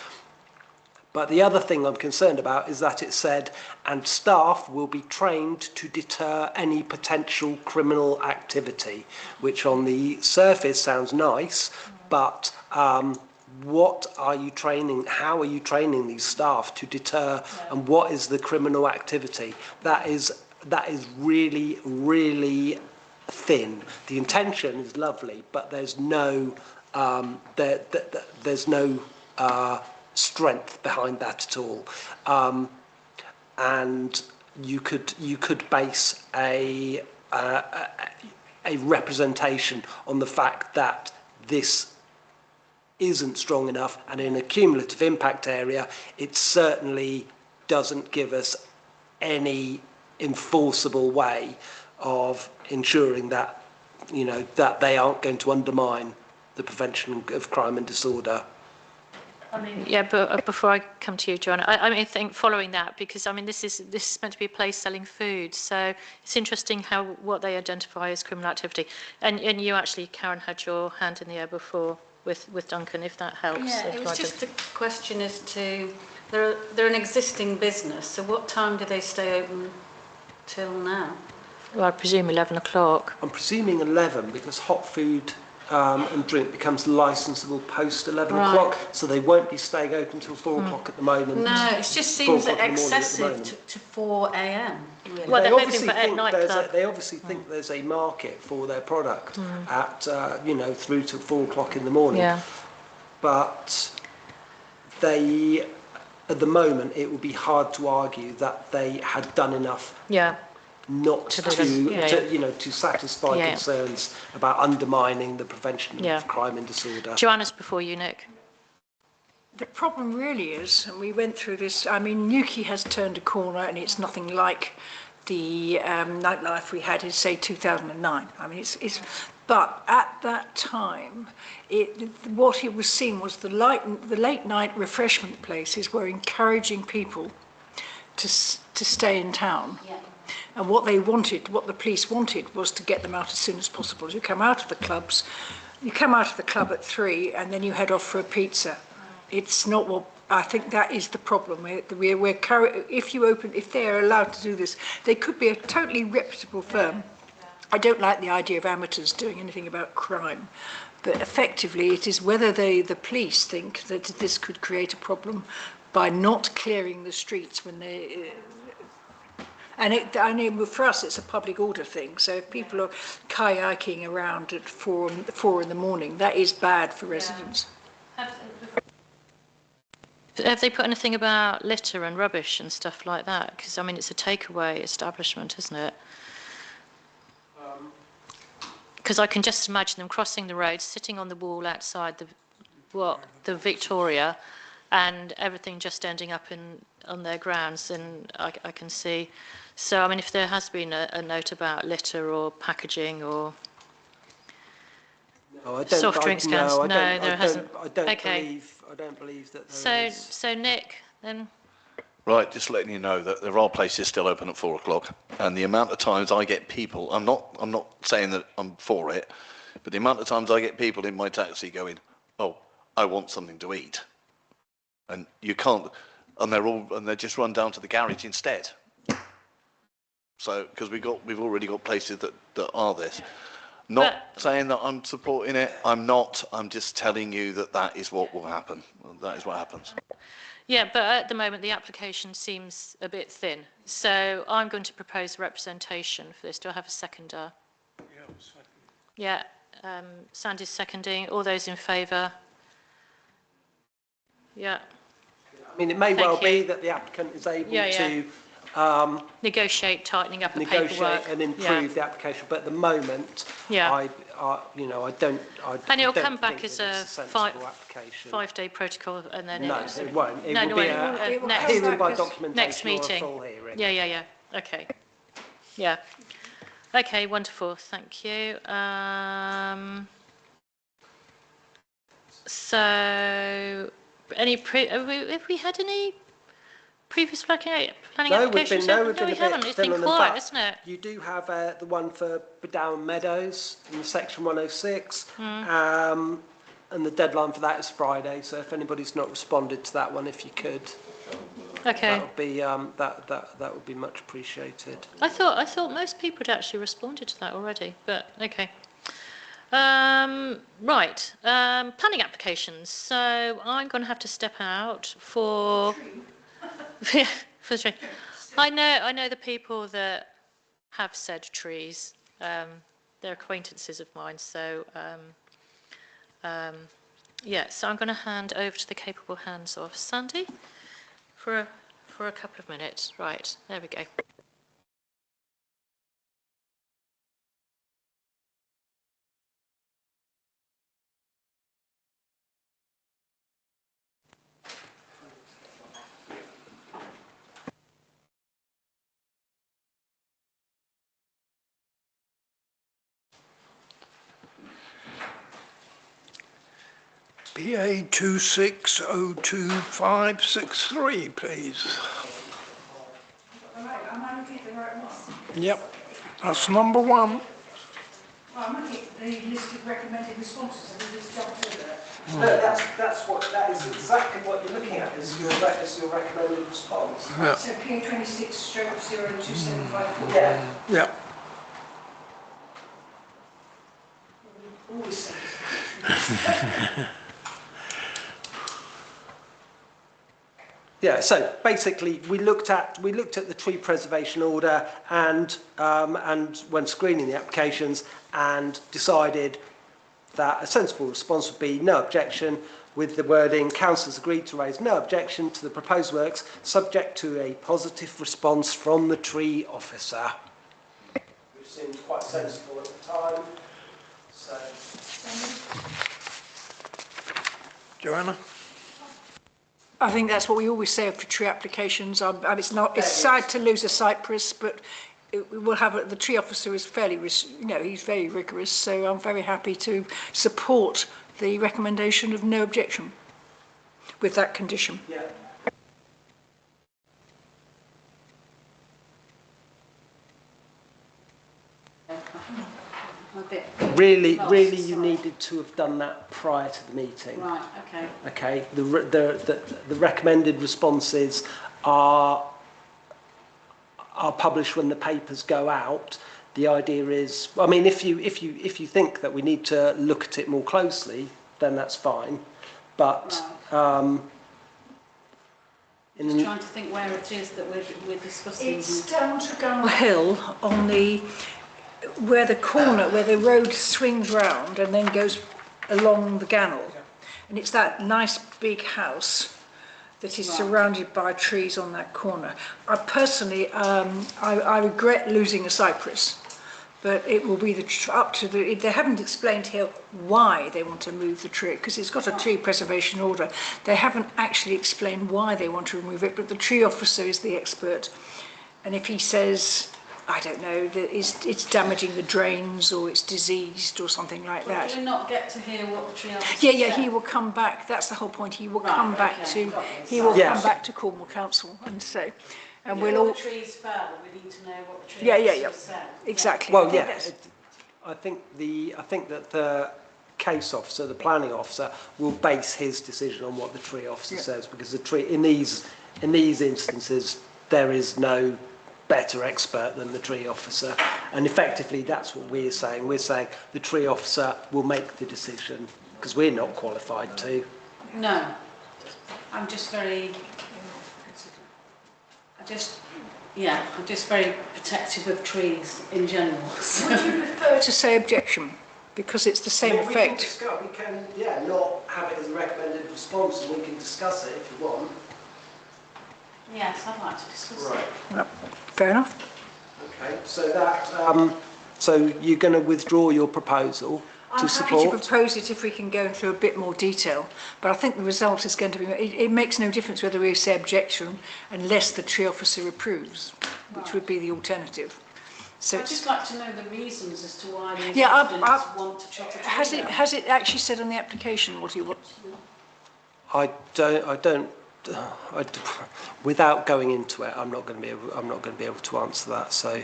[SPEAKER 7] But the other thing I'm concerned about is that it said, and staff will be trained to deter any potential criminal activity, which on the surface sounds nice, but what are you training, how are you training these staff to deter, and what is the criminal activity? That is really, really thin. The intention is lovely, but there's no there's no strength behind that at all, and you could base a representation on the fact that this isn't strong enough, and in a cumulative impact area, it certainly doesn't give us any enforceable way of ensuring that, you know, that they aren't going to undermine the prevention of crime and disorder.
[SPEAKER 5] I mean, yeah, but before I come to you, John, I mean, I think following that, because I mean, this is meant to be a place selling food, so it's interesting what they identify as criminal activity. And you actually, Karen, had your hand in the air before with Duncan, if that helps.
[SPEAKER 8] Yeah, it was just a question as to they're an existing business, so what time do they stay open till now?
[SPEAKER 5] Well, I presume 11 o'clock.
[SPEAKER 7] I'm presuming 11 because hot food and drink becomes licensable post 11 o'clock, so they won't be staying open until 4 o'clock at the moment.
[SPEAKER 8] No, it just seems excessive to 4 a.m. Really.
[SPEAKER 5] Well, they're hoping for at nightclub.
[SPEAKER 7] They obviously think there's a market for their product at you know, through to 4 o'clock in the morning.
[SPEAKER 5] Yeah.
[SPEAKER 7] But they, at the moment, it would be hard to argue that they had done enough.
[SPEAKER 5] Yeah.
[SPEAKER 7] Not to you know, to satisfy concerns about undermining the prevention of crime and disorder.
[SPEAKER 5] Joanna's before you, Nick.
[SPEAKER 3] The problem really is, and we went through this, I mean, Newquay has turned a corner and it's nothing like the nightlife we had in, say, 2009. I mean, but at that time, what it was seen was the late night refreshment places were encouraging people to stay in town.
[SPEAKER 8] Yeah.
[SPEAKER 3] And what they wanted, what the police wanted, was to get them out as soon as possible. You come out of the clubs, you come out of the club at 3, and then you head off for a pizza. It's not what I think that is the problem. If they're allowed to do this, they could be a totally reputable firm. I don't like the idea of amateurs doing anything about crime, but effectively, it is whether the police think that this could create a problem by not clearing the streets when they. I mean, for us, it's a public order thing. So if people are kayaking around at 4 in the morning, that is bad for residents.
[SPEAKER 5] Have they put anything about litter and rubbish and stuff like that? Because, I mean, it's a takeaway establishment, isn't it? Because I can just imagine them crossing the road, sitting on the wall outside the Victoria, and everything just ending up on their grounds, and I can see. So, I mean, if there has been a note about litter or packaging or soft drinks cans, no, there hasn't.
[SPEAKER 7] I don't believe that there is.
[SPEAKER 5] So Nick, then.
[SPEAKER 6] Right, just letting you know that there are places still open at 4 o'clock, and the amount of times I get people, I'm not saying that I'm for it, but the amount of times I get people in my taxi going, oh, I want something to eat. And you can't, and they just run down to the garage instead. So, because we've already got places that are this. Not saying that I'm supporting it. I'm not. I'm just telling you that is what will happen. That is what happens.
[SPEAKER 5] Yeah, but at the moment the application seems a bit thin. So I'm going to propose a representation for this. Do I have a seconder? Yeah, Sandy's seconding. All those in favour? Yeah.
[SPEAKER 7] I mean, it may
[SPEAKER 5] Thank
[SPEAKER 7] well be
[SPEAKER 5] you.
[SPEAKER 7] that the applicant is able
[SPEAKER 5] Yeah, yeah.
[SPEAKER 7] to
[SPEAKER 5] Negotiate tightening up of
[SPEAKER 7] negotiate
[SPEAKER 5] paperwork.
[SPEAKER 7] and improve the application, but at the moment,
[SPEAKER 5] Yeah.
[SPEAKER 7] I don't
[SPEAKER 5] And it'll
[SPEAKER 7] don't
[SPEAKER 5] come back
[SPEAKER 7] think
[SPEAKER 5] as
[SPEAKER 7] that
[SPEAKER 5] a
[SPEAKER 7] it's sensible application.
[SPEAKER 5] 5-day protocol, and then
[SPEAKER 7] No,
[SPEAKER 5] it's,
[SPEAKER 7] it won't. It
[SPEAKER 5] No,
[SPEAKER 7] will
[SPEAKER 5] no,
[SPEAKER 7] be
[SPEAKER 5] wait,
[SPEAKER 3] It will
[SPEAKER 7] a
[SPEAKER 5] next-
[SPEAKER 3] come
[SPEAKER 7] hearing by
[SPEAKER 3] back as-
[SPEAKER 7] documentation
[SPEAKER 5] next
[SPEAKER 7] or a
[SPEAKER 5] meeting.
[SPEAKER 7] full hearing.
[SPEAKER 5] Yeah. Okay. Yeah. Okay, wonderful. Thank you. So, have we had any previous planning applications?
[SPEAKER 7] No,
[SPEAKER 5] yet?
[SPEAKER 7] we've been
[SPEAKER 5] we
[SPEAKER 7] a
[SPEAKER 5] haven't.
[SPEAKER 7] bit
[SPEAKER 5] It's been
[SPEAKER 7] thin on them,
[SPEAKER 5] quiet,
[SPEAKER 7] but
[SPEAKER 5] isn't it?
[SPEAKER 7] You do have the one for Bedown Meadows in section 106,
[SPEAKER 5] Hmm.
[SPEAKER 7] and the deadline for that is Friday. So if anybody's not responded to that one, if you could,
[SPEAKER 5] Okay.
[SPEAKER 7] that would be that would be much appreciated.
[SPEAKER 5] I thought most people had actually responded to that already, but okay. Right. Planning applications. So I'm going to have to step out for for the tree. I know the people that have said trees. They're acquaintances of mine. So yeah. So I'm going to hand over to the capable hands of Sandy for a couple of minutes. Right. There we go.
[SPEAKER 2] PA 26022563, please.
[SPEAKER 3] Am I looking at the right one?
[SPEAKER 2] Yep, that's number 1.
[SPEAKER 3] I'm looking at the list of recommended responses, and we just jumped over that.
[SPEAKER 7] No, that is exactly what you're looking at is your recommended response.
[SPEAKER 2] Yeah.
[SPEAKER 3] So PA 26/02754.
[SPEAKER 7] Yeah.
[SPEAKER 2] Yep.
[SPEAKER 3] Always say.
[SPEAKER 7] Yeah, so basically we looked at the tree preservation order and when screening the applications and decided that a sensible response would be no objection with the wording councillors agreed to raise no objection to the proposed works subject to a positive response from the tree officer, which seemed quite sensible at the time. So
[SPEAKER 2] Joanna?
[SPEAKER 3] I think that's what we always say for tree applications. It's sad to lose a cypress, but we'll have the tree officer is he's very rigorous. So I'm very happy to support the recommendation of no objection with that condition.
[SPEAKER 7] yeah.
[SPEAKER 8] A bit
[SPEAKER 7] Really,
[SPEAKER 8] lost,
[SPEAKER 7] you
[SPEAKER 8] sorry.
[SPEAKER 7] needed to have done that prior to the meeting.
[SPEAKER 8] Right, okay.
[SPEAKER 7] Okay, the recommended responses are published when the papers go out. The idea is, I mean, if you think that we need to look at it more closely, then that's fine. But
[SPEAKER 8] Just trying to think where it is that we're discussing.
[SPEAKER 3] It's down Tregonwell Hill on where the road swings round and then goes along the Gannel. And it's that nice big house that is surrounded by trees on that corner. I personally, I regret losing a cypress, but it will be they haven't explained here why they want to move the tree, because it's got a tree preservation order. They haven't actually explained why they want to remove it, but the tree officer is the expert. And if he says, I don't know, that it's damaging the drains or it's diseased or something like that.
[SPEAKER 8] Do we not get to hear what the tree officer
[SPEAKER 3] Yeah,
[SPEAKER 8] said?
[SPEAKER 3] he will come back. That's the whole point. He will
[SPEAKER 8] Right,
[SPEAKER 3] come back
[SPEAKER 8] okay,
[SPEAKER 3] to
[SPEAKER 8] got it.
[SPEAKER 3] he will
[SPEAKER 7] Yes.
[SPEAKER 3] come back to Cornwall Council and say, and
[SPEAKER 8] If
[SPEAKER 3] we'll
[SPEAKER 8] all
[SPEAKER 3] all
[SPEAKER 8] the trees fell, we need to know what the tree
[SPEAKER 3] Yeah.
[SPEAKER 8] officer said.
[SPEAKER 3] exactly.
[SPEAKER 7] well,
[SPEAKER 3] I think
[SPEAKER 7] yeah,
[SPEAKER 3] that's-
[SPEAKER 7] I think that the case officer, the planning officer, will base his decision on what the tree officer says, because the tree in these instances there is no better expert than the tree officer, and effectively that's what we're saying. We're saying the tree officer will make the decision because we're not qualified to.
[SPEAKER 8] No, I'm just very protective of trees in general. So.
[SPEAKER 3] Would you prefer to say objection because it's the same effect?
[SPEAKER 7] We can not have it as a recommended response and we can discuss it if you want.
[SPEAKER 8] Yes, I'd like to discuss
[SPEAKER 7] Right.
[SPEAKER 8] it.
[SPEAKER 3] Fair enough.
[SPEAKER 7] Okay, so that, so you're going to withdraw your proposal to
[SPEAKER 3] I'm happy to
[SPEAKER 7] support?
[SPEAKER 3] propose it if we can go into a bit more detail, but I think the result is going to be, it makes no difference whether we say objection unless the tree officer approves, which would be the alternative. So
[SPEAKER 8] I'd
[SPEAKER 3] it's,
[SPEAKER 8] just like to know the reasons as to why these
[SPEAKER 3] Yeah,
[SPEAKER 8] residents want to chop a tree down.
[SPEAKER 3] has it actually said on the application what he wants?
[SPEAKER 7] Without going into it, I'm not going to be able to answer that. So,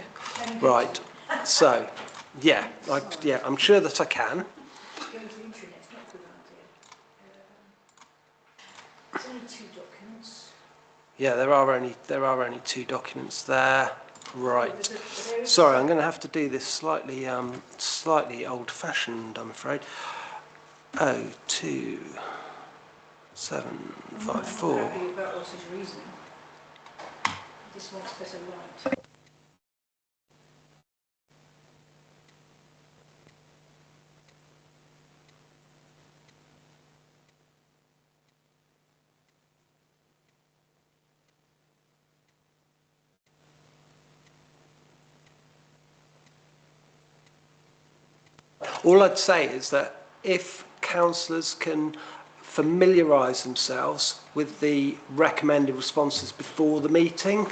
[SPEAKER 7] right. So, yeah, I'm sure that I can.
[SPEAKER 3] There's only 2 documents.
[SPEAKER 7] Yeah, there are only 2 documents there. Right. Sorry, I'm going to have to do this slightly old-fashioned, I'm afraid. 02754.
[SPEAKER 3] Happy about what's his reasoning. This one's better light.
[SPEAKER 7] All I'd say is that if councillors can familiarise themselves with the recommended responses before the meeting,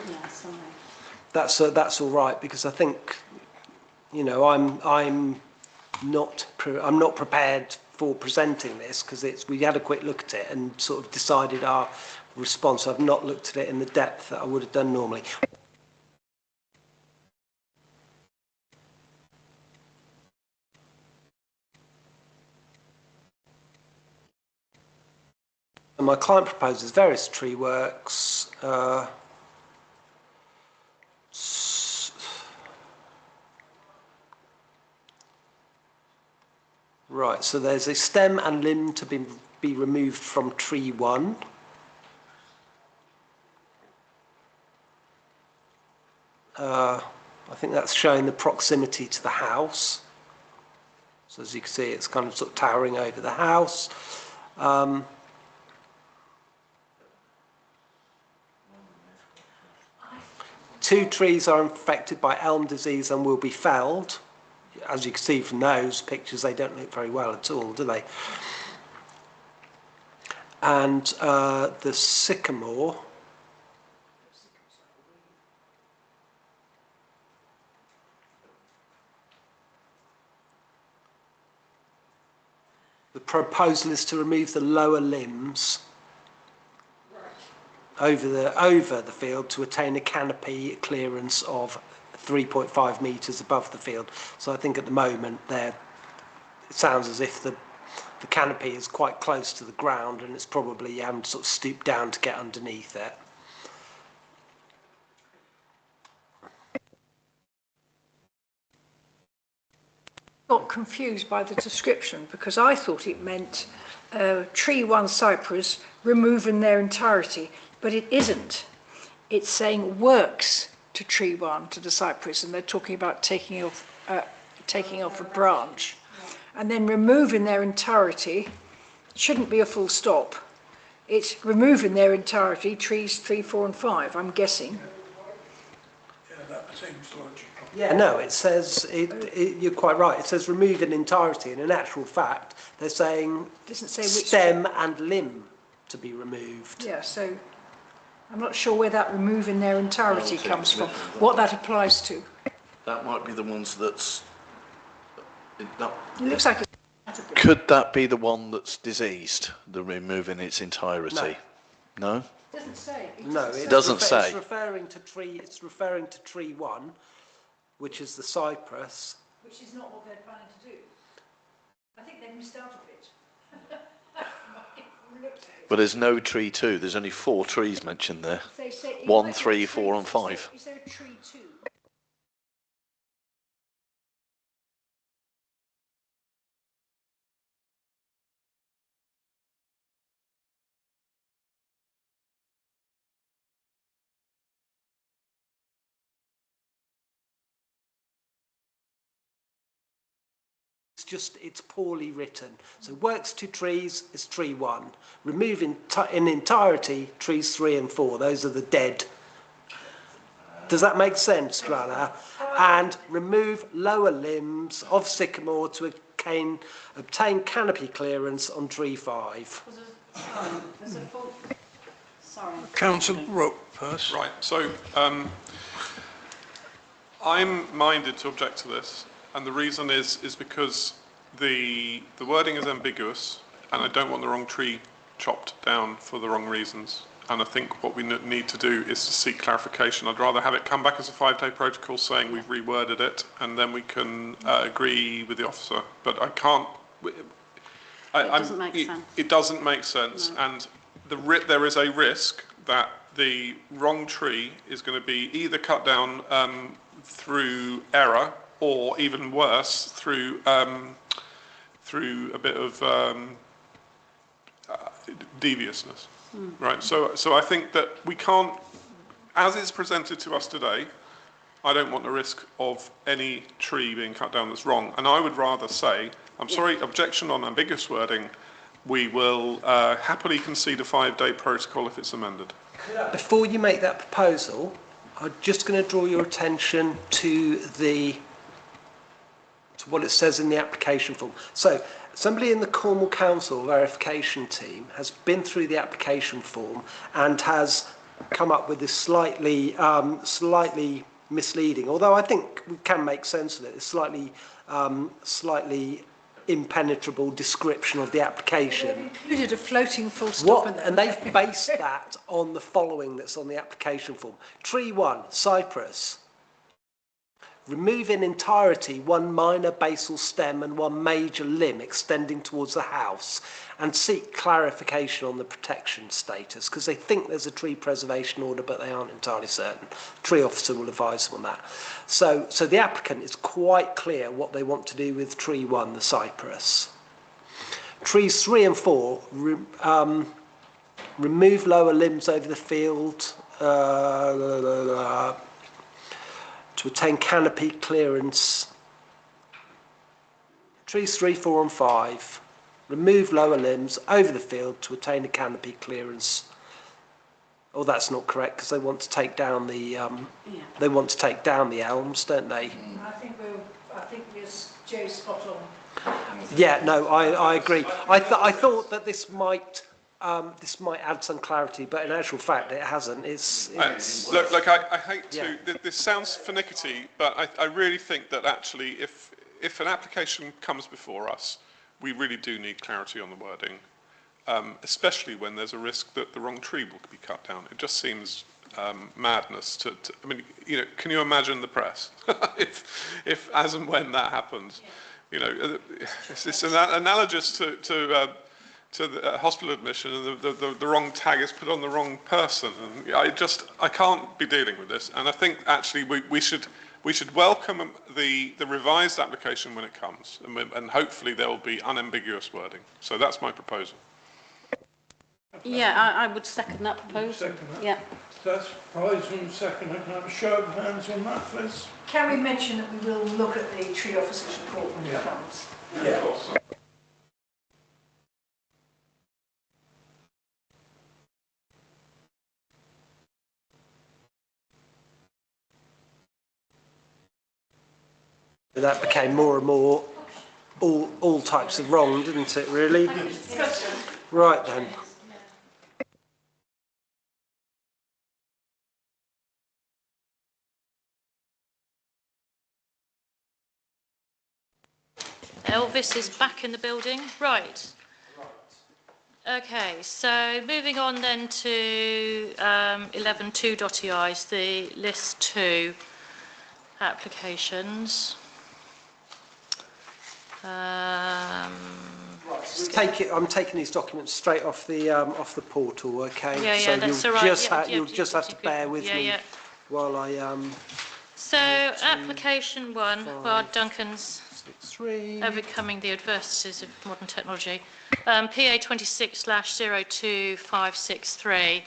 [SPEAKER 8] Yes,
[SPEAKER 7] that's all right, because I think, you know, I'm not prepared for presenting this because we had a quick look at it and sort of decided our response. I've not looked at it in the depth that I would have done normally. And my client proposes various tree works. Right, so there's a stem and limb to be removed from tree 1. I think that's showing the proximity to the house. So as you can see, it's kind of sort of towering over the house. 2 trees are infected by elm disease and will be felled. As you can see from those pictures, they don't look very well at all, do they? And the sycamore, the proposal is to remove the lower limbs over the field to attain a canopy clearance of 3.5 metres above the field. So I think at the moment it sounds as if the canopy is quite close to the ground and it's probably having to sort of stoop down to get underneath it.
[SPEAKER 3] Got confused by the description because I thought it meant tree 1 cypress remove in their entirety, but it isn't. It's saying works to tree 1, to the cypress, and they're talking about taking off a branch. And then remove in their entirety shouldn't be a full stop. It's remove in their entirety trees 3, 4 and 5, I'm guessing.
[SPEAKER 2] Yeah, that seems logical.
[SPEAKER 7] Yeah, no, it says, you're quite right, it says remove in entirety, and in actual fact, they're saying
[SPEAKER 3] Doesn't say which
[SPEAKER 7] stem and limb to be removed.
[SPEAKER 3] Yeah, so I'm not sure where that remove in their entirety comes from, what that applies to.
[SPEAKER 6] That might be the ones that's...
[SPEAKER 3] It looks like it's...
[SPEAKER 6] Could that be the one that's diseased, the remove in its entirety? No?
[SPEAKER 3] It doesn't say.
[SPEAKER 7] No, it
[SPEAKER 6] doesn't say.
[SPEAKER 7] It's referring to tree 1, which is the cypress.
[SPEAKER 3] Which is not what they're planning to do. I think they've missed out a bit.
[SPEAKER 6] But there's no tree 2, there's only 4 trees mentioned there.
[SPEAKER 3] They say,
[SPEAKER 6] 1, 3, 4 and 5.
[SPEAKER 3] Is there a tree 2?
[SPEAKER 7] it's poorly written. So works to trees is tree 1. Remove in entirety trees 3 and 4. Those are the dead. Does that make sense, Joanna? And remove lower limbs of sycamore to obtain canopy clearance on tree 5.
[SPEAKER 8] There's a fault. Sorry.
[SPEAKER 2] Councillor Rook first.
[SPEAKER 4] Right, so I'm minded to object to this, and the reason is because the wording is ambiguous, and I don't want the wrong tree chopped down for the wrong reasons. And I think what we need to do is to seek clarification. I'd rather have it come back as a 5-day protocol saying we've reworded it, and then we can agree with the officer. But I can't.
[SPEAKER 8] It doesn't make sense.
[SPEAKER 4] It doesn't make sense, no. And there is a risk that the wrong tree is going to be either cut down through error, or even worse, through a bit of deviousness. Right, so I think that we can't, as it's presented to us today, I don't want the risk of any tree being cut down that's wrong. And I would rather say, I'm sorry, objection on ambiguous wording, we will happily concede a 5-day protocol if it's amended.
[SPEAKER 7] Before you make that proposal, I'm just going to draw your attention to what it says in the application form. So, somebody in the Cornwall Council verification team has been through the application form and has come up with this slightly misleading, although I think we can make sense of it, a slightly impenetrable description of the application.
[SPEAKER 3] They've included a floating full stop in there.
[SPEAKER 7] And they've based that on the following that's on the application form. Tree 1, cypress. Remove in entirety one minor basal stem and one major limb extending towards the house, and seek clarification on the protection status, because they think there's a tree preservation order, but they aren't entirely certain. Tree officer will advise them on that. So the applicant is quite clear what they want to do with tree 1, the cypress. Trees 3 and 4, remove lower limbs over the field, to attain canopy clearance. Trees 3, 4 and 5. Remove lower limbs over the field to attain a canopy clearance. Oh, that's not correct, because they want to take down the they want to take down the elms, don't they?
[SPEAKER 3] I think Joe's spot on.
[SPEAKER 7] Yeah, no, I agree. I thought that this might add some clarity, but in actual fact, it hasn't.
[SPEAKER 4] Look, I hate to. Yeah. This sounds finicky, but I really think that actually, if an application comes before us, we really do need clarity on the wording, especially when there's a risk that the wrong tree will be cut down. It just seems madness to. I mean, can you imagine the press if as and when that happens? It's analogous to the hospital admission, and the wrong tag is put on the wrong person. And I can't be dealing with this. And I think actually we should welcome the revised application when it comes, and hopefully there will be unambiguous wording. So that's my proposal.
[SPEAKER 8] Yeah, I would second that proposal.
[SPEAKER 2] Second that.
[SPEAKER 8] Yeah.
[SPEAKER 2] That's proposal and second. Can I have a show of hands on that, please?
[SPEAKER 3] Can we mention that we will look at the tree officer's report when it comes?
[SPEAKER 2] Yeah.
[SPEAKER 7] That became more and more all types of wrong, didn't it, really? Right then.
[SPEAKER 5] Elvis is back in the building. Right. Okay, so moving on then to 11.2.EIs, the list 2 applications.
[SPEAKER 7] I'm taking these documents straight off the portal, okay?
[SPEAKER 5] Yeah,
[SPEAKER 7] so
[SPEAKER 5] that's
[SPEAKER 7] you'll
[SPEAKER 5] all right.
[SPEAKER 7] Just have to bear with me while I
[SPEAKER 5] So application 1, Wild Duncan's
[SPEAKER 7] 3.
[SPEAKER 5] Overcoming the Adversities of Modern Technology, PA 26/02563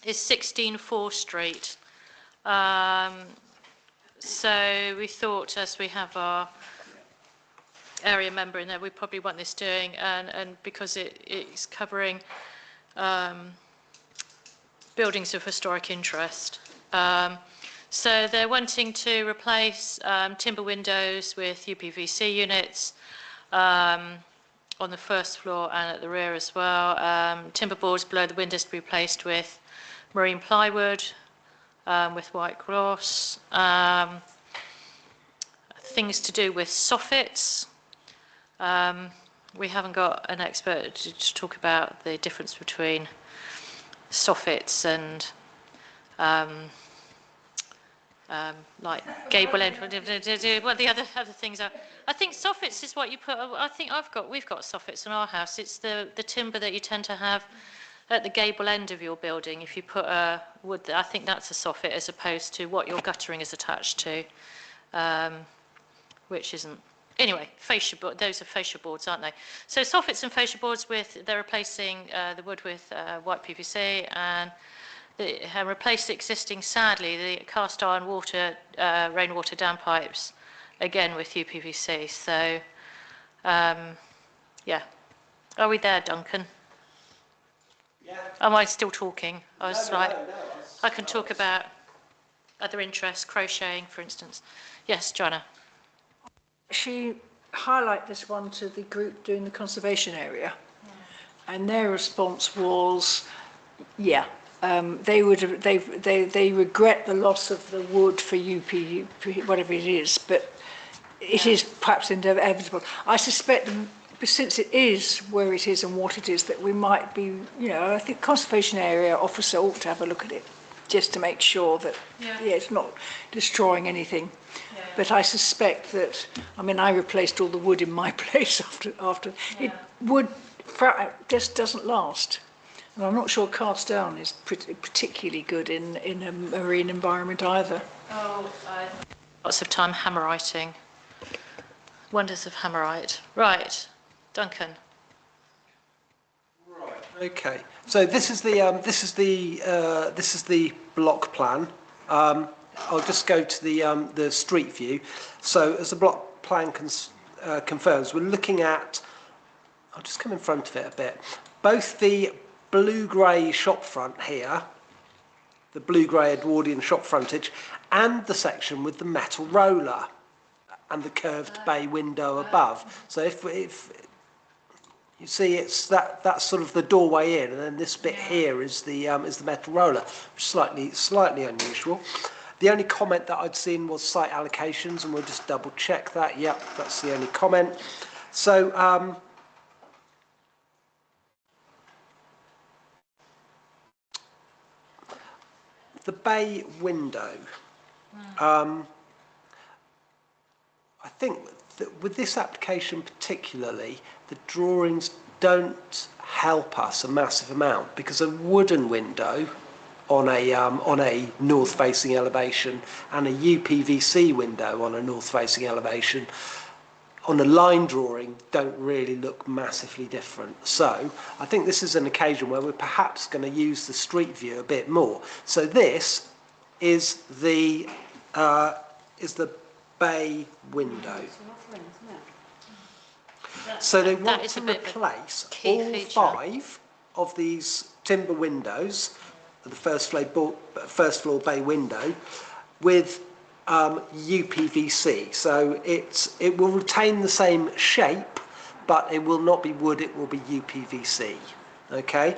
[SPEAKER 5] is 16 Fore Street. So we thought, as we have our area member in there, we probably want this doing, and because it's covering buildings of historic interest. So they're wanting to replace timber windows with UPVC units on the first floor and at the rear as well. Timber boards below the windows to be replaced with marine plywood with white gloss. Things to do with soffits. We haven't got an expert to talk about the difference between soffits and like gable end, what the other things are. I think soffits is what you put, I think we've got soffits in our house. It's the timber that you tend to have at the gable end of your building. If you put a wood, I think that's a soffit as opposed to what your guttering is attached to, which isn't. Anyway, fascia board, those are fascia boards, aren't they? So soffits and fascia boards they're replacing the wood with white PVC and replace the existing, sadly, the cast iron rainwater dam pipes, again with UPVC. So, yeah. Are we there, Duncan? Yeah. Am I still talking? I was right. I can talk about other interests, crocheting, for instance. Yes, Joanna.
[SPEAKER 3] She highlighted this one to the group doing the conservation area, and their response was, yeah. They regret the loss of the wood for UP, whatever it is, but it is perhaps inevitable. I suspect, since it is where it is and what it is, that we might be, I think conservation area officer ought to have a look at it, just to make sure that it's not destroying anything. Yeah. But I suspect that, I replaced all the wood in my place after wood just doesn't last. And I'm not sure cast down is particularly good in a marine environment either. Lots of time hammerwriting. Wonders of hammerite. Right, Duncan.
[SPEAKER 7] Right. Okay. So this is the block plan. I'll just go to the street view. So as the block plan confirms, we're looking at. I'll just come in front of it a bit. Both the blue-grey shop front here, the blue-grey Edwardian shop frontage, and the section with the metal roller and the curved bay window above. So if you see, it's that's sort of the doorway in, and then this bit here is the metal roller, which is slightly unusual. The only comment that I'd seen was site allocations, and we'll just double check that. Yep, that's the only comment. So. The bay window. I think that with this application particularly, the drawings don't help us a massive amount, because a wooden window on a north-facing elevation and a UPVC window on a north-facing elevation on a line drawing don't really look massively different. So I think this is an occasion where we're perhaps going to use the street view a bit more. So this is the bay window. So they want to replace all 5 of these timber windows, the first floor bay window, with UPVC. So it will retain the same shape, but it will not be wood, it will be UPVC. Okay,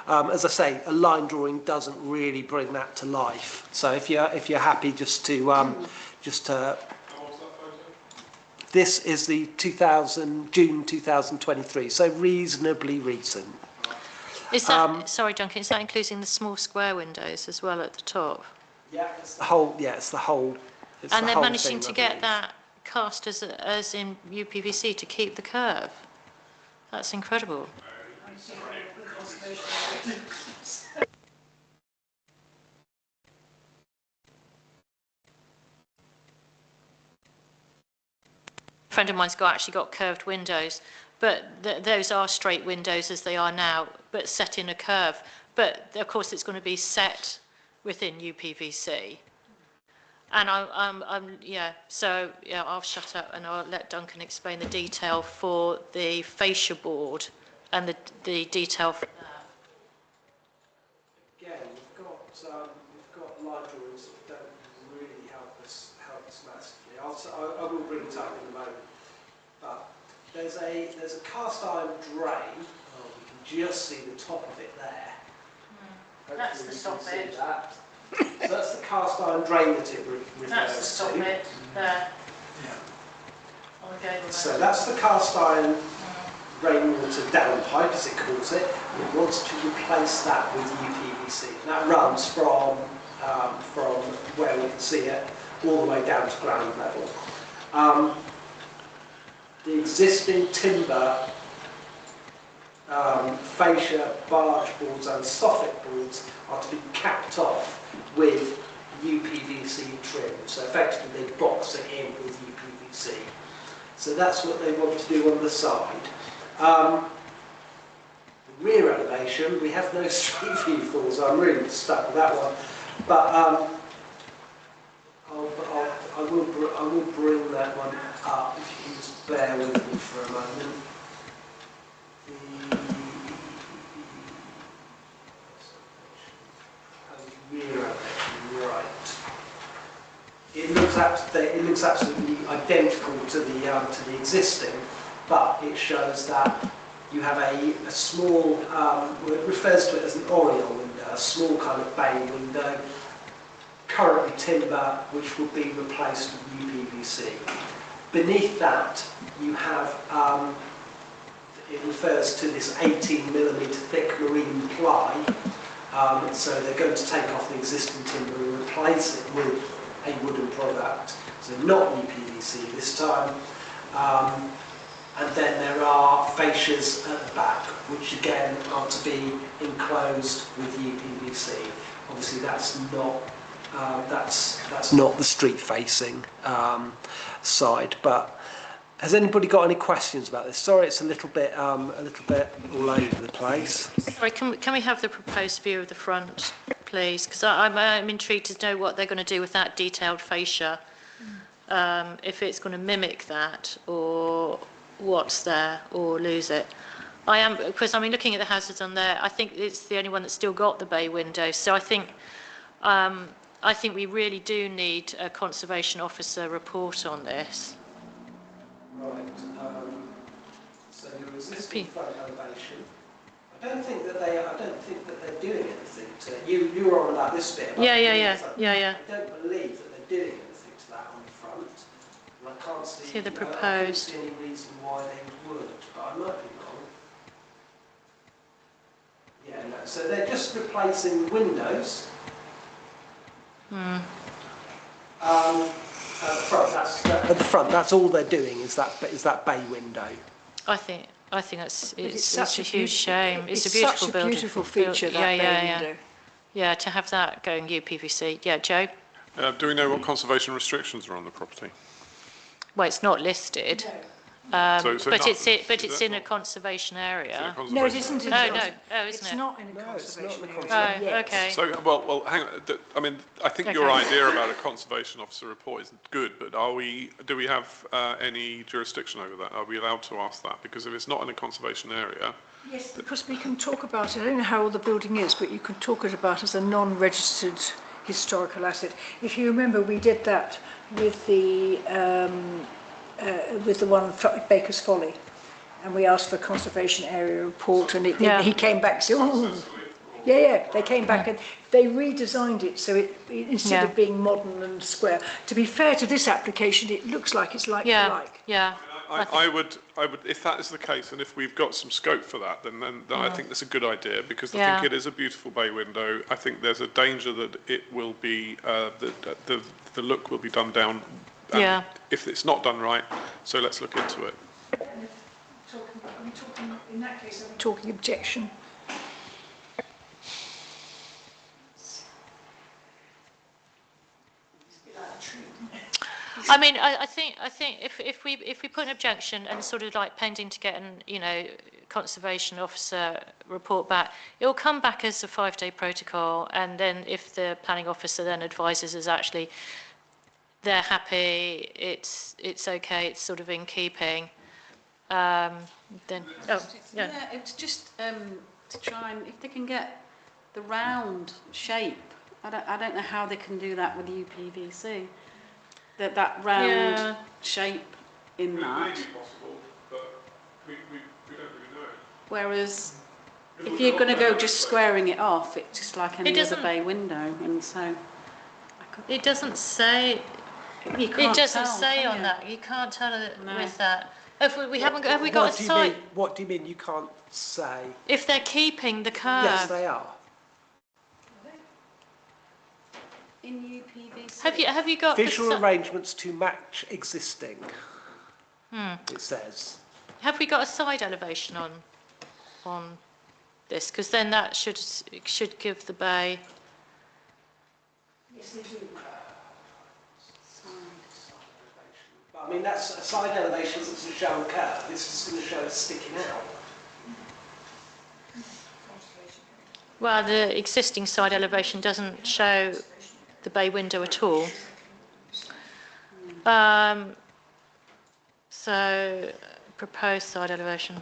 [SPEAKER 7] as I say, a line drawing doesn't really bring that to life. So if you're happy just to this is the June 2023, so reasonably recent.
[SPEAKER 5] Is that sorry, Duncan? Is that including the small square windows as well at the top?
[SPEAKER 7] Yeah, it's the whole. Yeah, it's the whole.
[SPEAKER 5] And they're managing to get that cast as in UPVC to keep the curve. That's incredible. A friend of mine's actually got curved windows, but those are straight windows as they are now, but set in a curve. But of course, it's going to be set within UPVC. And so I'll shut up and I'll let Duncan explain the detail for the fascia board and the detail for that.
[SPEAKER 7] Again, we've got light drawings that don't really help us massively. I will bring it up in a moment. But there's a cast iron drain. Oh, we can just see the top of it there.
[SPEAKER 5] That's the soffit.
[SPEAKER 7] So that's the cast iron drain that it refers
[SPEAKER 5] That's the
[SPEAKER 7] to.
[SPEAKER 5] soffit there. On the gable
[SPEAKER 7] So that's the cast iron rainwater downpipe, as it calls it. It wants to replace that with UPVC. And that runs from where we can see it all the way down to ground level. The existing timber fascia, barge boards and soffit boards are to be capped off with UPVC trim. So effectively they box it in with UPVC. So that's what they want to do on the side. The rear elevation, we have no street view for, so I'm really stuck with that one. But I will bring that one up if you can just bear with me for a moment. Rear elevation, right. It looks absolutely identical to the existing, but it shows that you have a small, it refers to it as an oriel window, a small kind of bay window, currently timber, which will be replaced with UPVC. Beneath that, you have, it refers to this 18mm thick marine ply. So they're going to take off the existing timber and replace it with a wooden product. So not UPVC this time. And then there are fascias at the back, which again are to be enclosed with UPVC. Obviously, that's not the street-facing side. But has anybody got any questions about this? Sorry, it's a little bit all over the place.
[SPEAKER 5] Sorry, can we have the proposed view of the front, please? Because I'm intrigued to know what they're going to do with that detailed fascia. If it's going to mimic that, or what's there, or lose it. Because I mean, looking at the houses on there, I think it's the only one that's still got the bay window. So I think we really do need a conservation officer report on this.
[SPEAKER 7] Right. So your existing front elevation. I don't think that they're doing anything to it. You were on about this bit.
[SPEAKER 5] Yeah.
[SPEAKER 7] I don't believe that they're doing anything to that on the front. And I can't see
[SPEAKER 5] the proposed.
[SPEAKER 7] I can't see any reason why they would, but I might be wrong. Yeah, no. So they're just replacing windows. At the front, that's all they're doing is that bay window.
[SPEAKER 5] I think it's such a huge shame. It's a beautiful
[SPEAKER 3] such a
[SPEAKER 5] building.
[SPEAKER 3] Beautiful feature, that bay window.
[SPEAKER 5] Yeah, to have that going UPVC. Yeah, Joe?
[SPEAKER 4] Do we know what conservation restrictions are on the property?
[SPEAKER 5] Well, it's not listed. But it's in a conservation area.
[SPEAKER 3] No, it isn't.
[SPEAKER 5] Isn't it?
[SPEAKER 3] It's not in a conservation area.
[SPEAKER 5] Oh,
[SPEAKER 3] yet.
[SPEAKER 5] okay.
[SPEAKER 4] So, well, hang on. I mean, I think your idea about a conservation officer report is good, but do we have any jurisdiction over that? Are we allowed to ask that? Because if it's not in a conservation area...
[SPEAKER 3] Yes, because we can talk about it. I don't know how old the building is, but you can talk it about as a non-registered historical asset. If you remember, we did that with the one at Baker's Folly, and we asked for a conservation area report, and he came back and said, oh, they came back and they redesigned it so it instead of being modern and square. To be fair to this application, it looks like it's like for like.
[SPEAKER 5] Yeah.
[SPEAKER 4] I would, if that is the case, and if we've got some scope for that, then I think that's a good idea, because I think it is a beautiful bay window. I think there's a danger that it will be, the look will be done down. If it's not done right, so let's look into it.
[SPEAKER 3] In that case, are we talking objection?
[SPEAKER 5] I mean, I think if we put an objection and sort of like pending to get conservation officer report back, it will come back as a 5-day protocol, and then if the planning officer then advises us actually they're happy, it's okay, it's sort of in keeping, then,
[SPEAKER 8] Yeah, it's just to try and, if they can get the round shape, I don't know how they can do that with UPVC. That round shape in
[SPEAKER 4] It may
[SPEAKER 8] that.
[SPEAKER 4] be possible, but we don't really know.
[SPEAKER 8] Whereas if you're going to go just squaring it off, it's just like any other bay window, and so
[SPEAKER 5] it doesn't say,
[SPEAKER 8] you can't
[SPEAKER 5] it doesn't
[SPEAKER 8] tell,
[SPEAKER 5] say
[SPEAKER 8] can
[SPEAKER 5] on
[SPEAKER 8] you?
[SPEAKER 5] that, you can't tell it
[SPEAKER 8] No.
[SPEAKER 5] with that. Have we got a site,
[SPEAKER 7] What do you mean you can't say?
[SPEAKER 5] if they're keeping the curve?
[SPEAKER 7] Yes, they are.
[SPEAKER 8] In UPVC.
[SPEAKER 5] Have you got
[SPEAKER 7] Visual
[SPEAKER 5] the, si-
[SPEAKER 7] arrangements to match existing, it says.
[SPEAKER 5] have we got a side elevation on this? Because then that should give the bay.
[SPEAKER 7] But I mean, that's a side elevation that's to show a curve. This is going to show it sticking out.
[SPEAKER 5] Well, the existing side elevation doesn't show the bay window at all. So, proposed side elevation.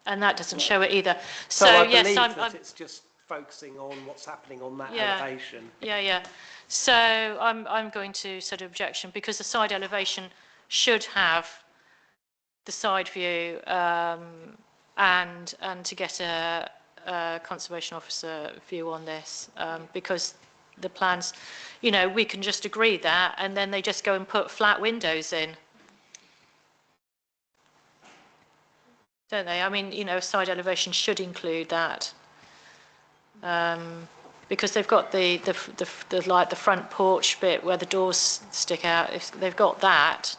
[SPEAKER 5] And that doesn't show it either. So,
[SPEAKER 7] I
[SPEAKER 5] yes,
[SPEAKER 7] believe
[SPEAKER 5] I'm
[SPEAKER 7] that it's just focusing on what's happening on that
[SPEAKER 5] Yeah.
[SPEAKER 7] elevation.
[SPEAKER 5] Yeah. So I'm going to set an objection because the side elevation should have the side view and to get a conservation officer view on this because the plans, you know, we can just agree that and then they just go and put flat windows in. Don't they? I mean, you know, side elevation should include that. Because they've got the like the front porch bit where the doors stick out. If they've got that,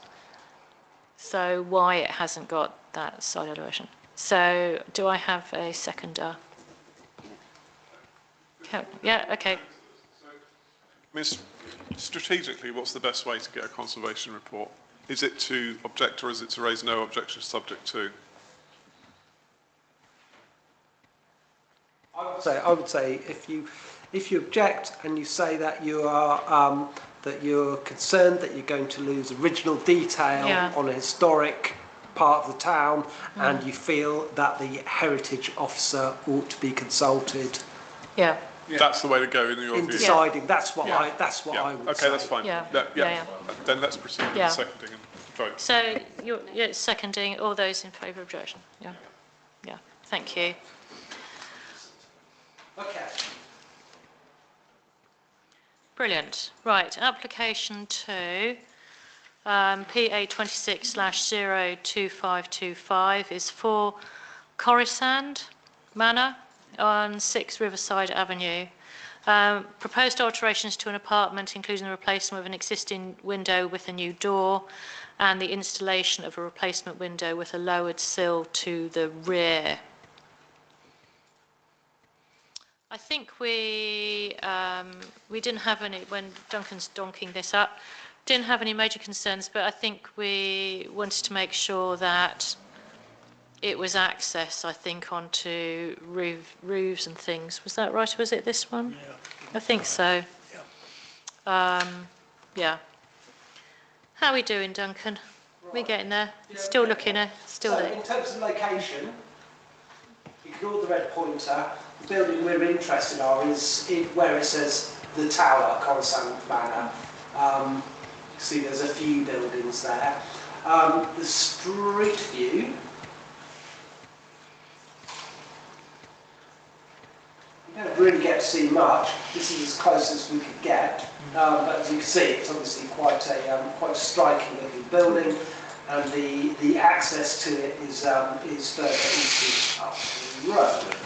[SPEAKER 5] so why it hasn't got that side elevation? So do I have a seconder? Yeah. Okay.
[SPEAKER 4] I mean, strategically, what's the best way to get a conservation report? Is it to object or is it to raise no objection subject to?
[SPEAKER 7] I would say if you object and you say that you are that you're concerned that you're going to lose original detail on a historic part of the town, and you feel that the heritage officer ought to be consulted.
[SPEAKER 5] Yeah.
[SPEAKER 4] That's the way to go in your
[SPEAKER 7] In
[SPEAKER 4] view.
[SPEAKER 7] deciding, that's what I would
[SPEAKER 4] Okay,
[SPEAKER 7] say.
[SPEAKER 4] that's fine.
[SPEAKER 5] Yeah.
[SPEAKER 4] Then let's proceed with the seconding and vote.
[SPEAKER 5] So you're seconding. All those in favour of objection? Yeah. Thank you.
[SPEAKER 7] Okay.
[SPEAKER 5] Brilliant. Right, application 2, PA 26/02525 is for Coruscant Manor on 6 Riverside Avenue. Proposed alterations to an apartment, including the replacement of an existing window with a new door and the installation of a replacement window with a lowered sill to the rear. I think we didn't have any, when Duncan's donking this up, didn't have any major concerns, but I think we wanted to make sure that it was access, I think, onto roofs and things. Was that right, or was it this one?
[SPEAKER 2] Yeah.
[SPEAKER 5] I think so. Yeah. How are we doing, Duncan? We're getting there. Still looking there. Still there.
[SPEAKER 7] In terms of location, ignore the red pointer. The building we're interested in is where it says the tower, Coruscant Manor. You see there's a few buildings there. The street view, you don't really get to see much. This is as close as we could get, but as you can see, it's obviously quite a striking looking building, and the access to it is further east up the road.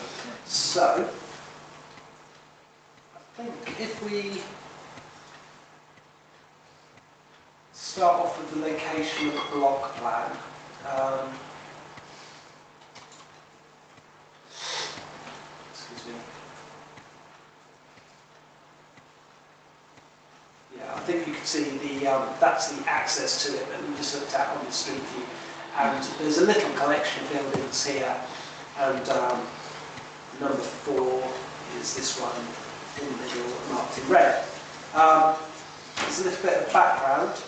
[SPEAKER 7] So, I think if we start off with the location of the block plan. Excuse me. Yeah, I think you can see that's the access to it that we just looked at on the street view. And there's a little collection of buildings here, and number 4 is this one in the middle, marked in red. There's a little bit of background.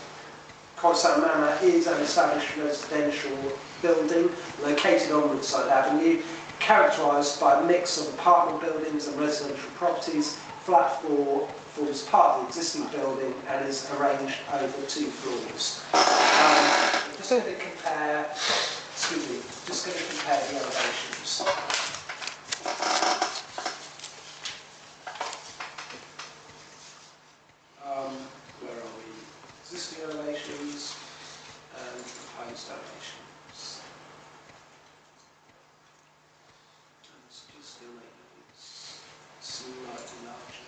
[SPEAKER 7] Colsall Manor is an established residential building located on Woodside Avenue, characterised by a mix of apartment buildings and residential properties. Flat 4 forms part of the existing building and is arranged over 2 floors. I'm just going to compare, the elevations. Where are we? Existing elevations and proposed elevations. And it's just going to make it slightly larger.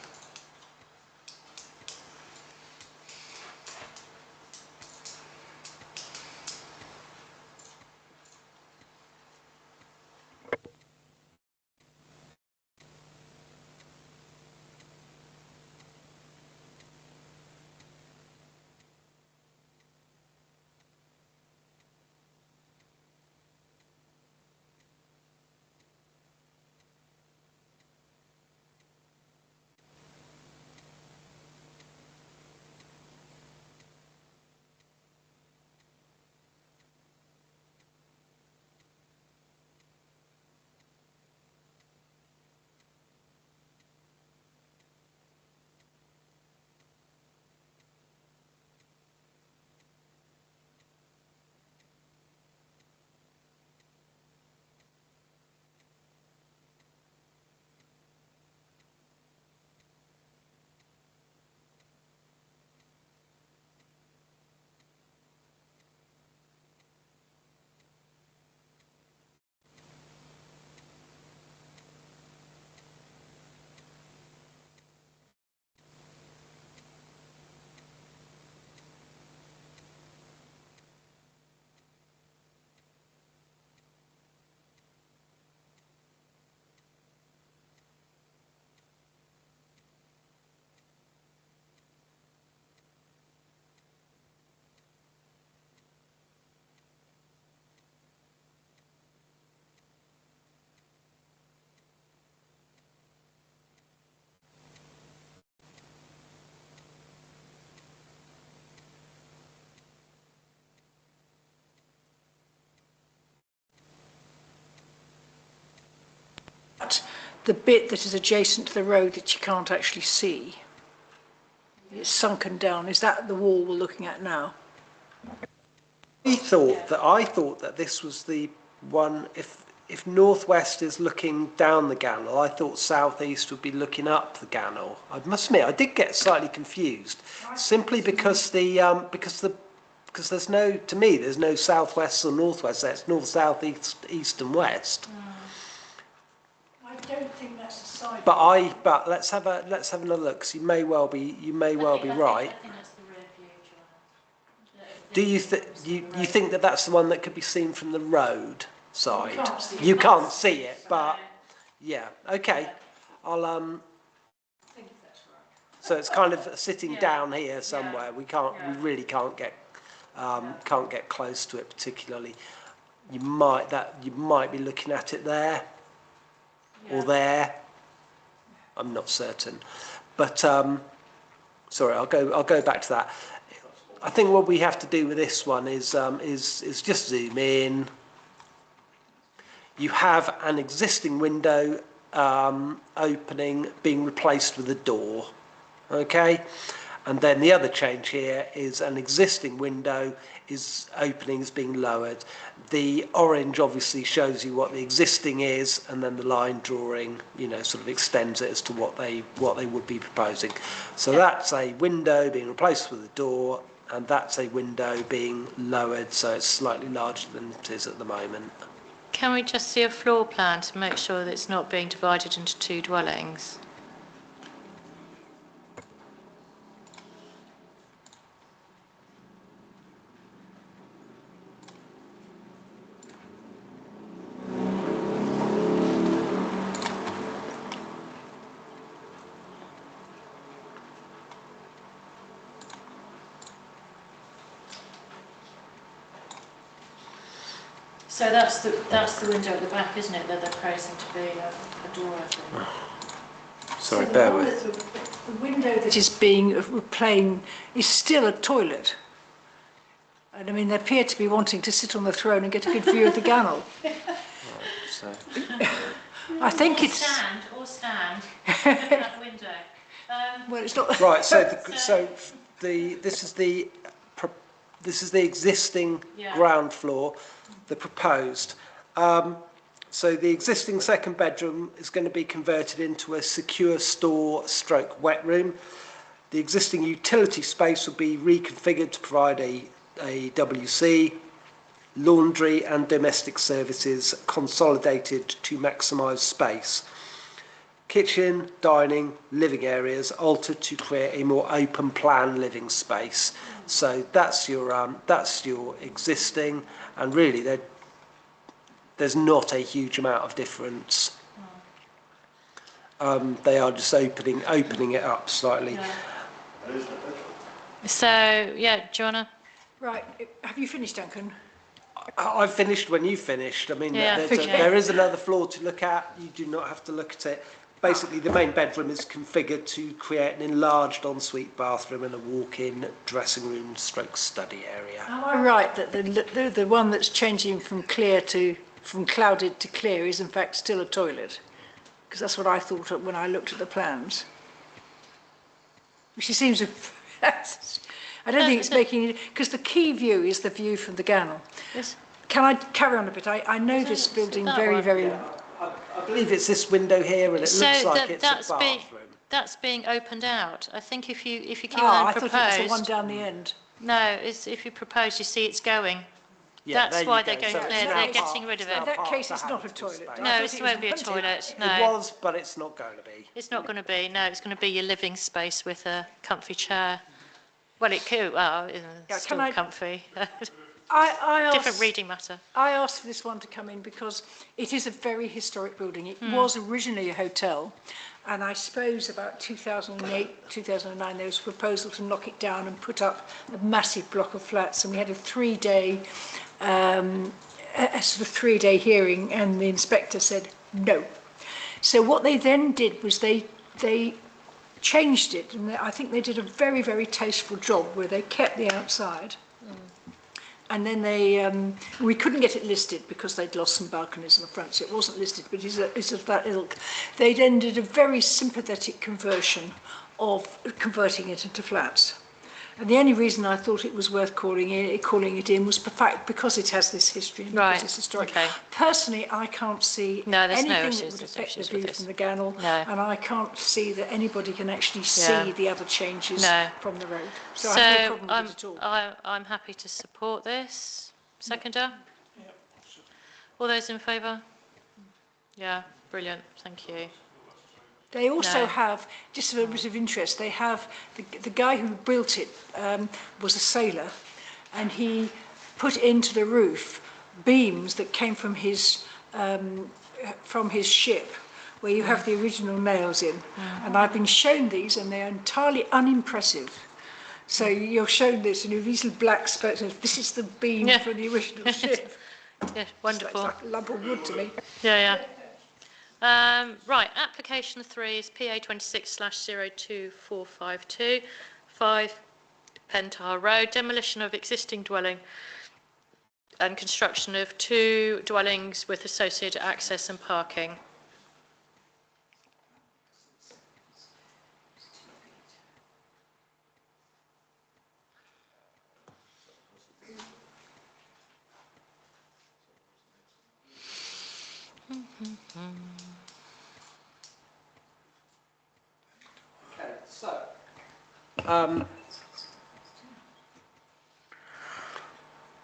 [SPEAKER 3] The bit that is adjacent to the road that you can't actually see, it's sunken down. Is that the wall we're looking at now?
[SPEAKER 7] I thought that this was the one. If northwest is looking down the Gannel, I thought southeast would be looking up the Gannel. I must admit, I did get slightly confused, simply because because there's no, to me, there's no southwest or northwest. It's north, south, east, and west.
[SPEAKER 3] I don't think that's a side.
[SPEAKER 7] But let's have another look. 'Cause you may well be right.
[SPEAKER 5] I think that's the rear view, John.
[SPEAKER 7] Do you think that that's the one that could be seen from the road side?
[SPEAKER 3] You can't see it.
[SPEAKER 7] You can't see it, but yeah, okay. I'll
[SPEAKER 3] I think that's right.
[SPEAKER 7] So it's kind of sitting down here somewhere. We really can't get close to it particularly. You might be looking at it there or there. I'm not certain, but sorry, I'll go back to that. I think what we have to do with this one is just zoom in. You have an existing window opening being replaced with a door, okay? And then the other change here is an existing window is being lowered. The orange obviously shows you what the existing is, and then the line drawing, sort of extends it as to what they would be proposing. So that's a window being replaced with a door, and that's a window being lowered, so it's slightly larger than it is at the moment.
[SPEAKER 5] Can we just see a floor plan to make sure that it's not being divided into 2 dwellings? So that's the window at the back, isn't it, that they're proposing to be a door, I think.
[SPEAKER 7] Sorry,
[SPEAKER 3] So
[SPEAKER 7] bear with.
[SPEAKER 3] the the window that is being replaned is still a toilet. And I mean, they appear to be wanting to sit on the throne and get a good view of the Gannel.
[SPEAKER 7] So,
[SPEAKER 3] I think it's...
[SPEAKER 5] Stand. Look at that window.
[SPEAKER 3] Well, it's not...
[SPEAKER 7] right, this is the existing ground floor, the proposed. So the existing second bedroom is going to be converted into a secure store stroke wet room. The existing utility space will be reconfigured to provide a WC, laundry and domestic services consolidated to maximise space. Kitchen, dining, living areas altered to create a more open plan living space. So that's your existing, and really there's not a huge amount of difference. They are just opening it up slightly.
[SPEAKER 5] So, yeah, do you want to?
[SPEAKER 3] Right, have you finished, Duncan?
[SPEAKER 7] I've finished when you finished. I mean,
[SPEAKER 5] Yeah,
[SPEAKER 7] there is another floor to look at. You do not have to look at it. Basically, the main bedroom is configured to create an enlarged ensuite bathroom and a walk-in dressing room stroke study area.
[SPEAKER 3] Am I right that the one that's changing from clouded to clear is in fact still a toilet? Because that's what I thought when I looked at the plans. She seems to... I don't think it's making it... Because the key view is the view from the Gannel.
[SPEAKER 5] Yes.
[SPEAKER 3] Can I carry on a bit? I know this building very...
[SPEAKER 7] I believe it's this window here, and it looks like it's a bathroom.
[SPEAKER 5] That's being opened out. I think if you keep
[SPEAKER 3] I
[SPEAKER 5] on
[SPEAKER 3] thought it was the one
[SPEAKER 5] proposed.
[SPEAKER 3] down the end.
[SPEAKER 5] No, if you propose, you see it's going.
[SPEAKER 7] Yeah,
[SPEAKER 5] That's
[SPEAKER 7] there
[SPEAKER 5] why
[SPEAKER 7] you
[SPEAKER 5] they're
[SPEAKER 7] go.
[SPEAKER 5] going
[SPEAKER 7] So
[SPEAKER 5] there.
[SPEAKER 7] it's now
[SPEAKER 5] They're
[SPEAKER 7] part-
[SPEAKER 5] getting rid of
[SPEAKER 7] it's
[SPEAKER 5] it.
[SPEAKER 7] now
[SPEAKER 3] In that
[SPEAKER 7] part
[SPEAKER 3] case,
[SPEAKER 7] of
[SPEAKER 3] it's
[SPEAKER 7] the
[SPEAKER 3] not a
[SPEAKER 7] house
[SPEAKER 3] toilet.
[SPEAKER 7] space.
[SPEAKER 3] I
[SPEAKER 5] No,
[SPEAKER 3] thought
[SPEAKER 5] it
[SPEAKER 3] it
[SPEAKER 5] won't be a
[SPEAKER 3] was wanted.
[SPEAKER 5] toilet.
[SPEAKER 7] It
[SPEAKER 5] No,
[SPEAKER 7] was, but it's not going to be.
[SPEAKER 5] it's not going to be. No, it's going to be your living space with a comfy chair. Well, it could. Well, it's
[SPEAKER 3] can
[SPEAKER 5] still
[SPEAKER 3] I-
[SPEAKER 5] comfy.
[SPEAKER 3] I
[SPEAKER 5] Different
[SPEAKER 3] asked,
[SPEAKER 5] reading matter.
[SPEAKER 3] I asked for this one to come in because it is a very historic building. It was originally a hotel, and I suppose about 2008, 2009, there was a proposal to knock it down and put up a massive block of flats, and we had a three-day hearing, and the inspector said no. So what they then did was they changed it, and I think they did a very, very tasteful job where they kept the outside. And then we couldn't get it listed because they'd lost some balconies in the front, so it wasn't listed, but it's of that ilk. They then did a very sympathetic conversion of converting it into flats. And the only reason I thought it was worth calling it in was because it has this history and
[SPEAKER 5] Right,
[SPEAKER 3] because it's historic.
[SPEAKER 5] okay.
[SPEAKER 3] Personally, I can't see
[SPEAKER 5] No, there's no
[SPEAKER 3] anything
[SPEAKER 5] issues-
[SPEAKER 3] that would
[SPEAKER 5] there's
[SPEAKER 3] affect the
[SPEAKER 5] issues with
[SPEAKER 3] view
[SPEAKER 5] this.
[SPEAKER 3] from the Gannel,
[SPEAKER 5] No.
[SPEAKER 3] and I can't see that anybody can actually
[SPEAKER 5] Yeah.
[SPEAKER 3] see the other changes
[SPEAKER 5] No.
[SPEAKER 3] from the road. So
[SPEAKER 5] So
[SPEAKER 3] I have no problem with it at all.
[SPEAKER 5] I'm happy to support this. Seconder? All those in favour? Yeah, brilliant. Thank you.
[SPEAKER 3] They also
[SPEAKER 5] No.
[SPEAKER 3] have, just a bit of interest, they have, the guy who built it was a sailor, and he put into the roof beams that came from his ship, where you have the original nails in. And I've been shown these, and they're entirely unimpressive. So you're shown this, and these little black spokes, and this is the beam
[SPEAKER 5] Yeah.
[SPEAKER 3] from the original ship.
[SPEAKER 5] Yeah,
[SPEAKER 3] It's
[SPEAKER 5] wonderful.
[SPEAKER 3] like a lump of wood to me.
[SPEAKER 5] Yeah. Right, application 3 is PA 26/02452, 5 Pentar Road, demolition of existing dwelling and construction of 2 dwellings with associated access and parking.
[SPEAKER 7] Okay, so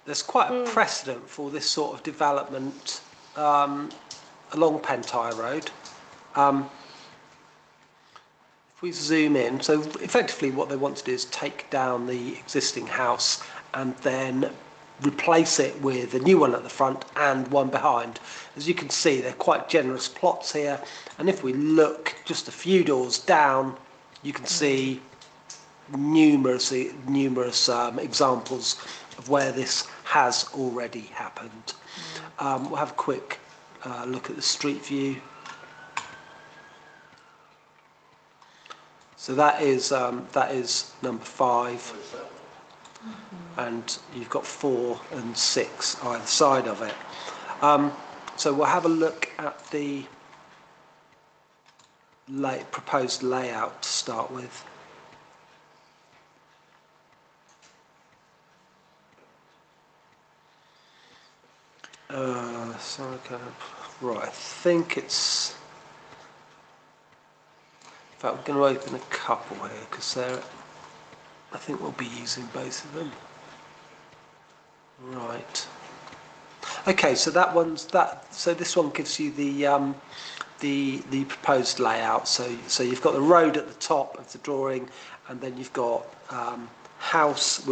[SPEAKER 7] there's quite a precedent for this sort of development along Pentyre Road. If we zoom in, so effectively what they want to do is take down the existing house and then replace it with a new one at the front and one behind. As you can see, they're quite generous plots here, and if we look just a few doors down, you can see numerous examples of where this has already happened. We'll have a quick look at the street view. So that is number 5, and you've got 4 and 6 either side of it. So we'll have a look at the proposed layout to start with. Right, I think it's. In fact, we're going to open a couple here because I think we'll be using both of them. Right. Okay, so so this one gives you the proposed layout. So you've got the road at the top of the drawing, and then you've got house.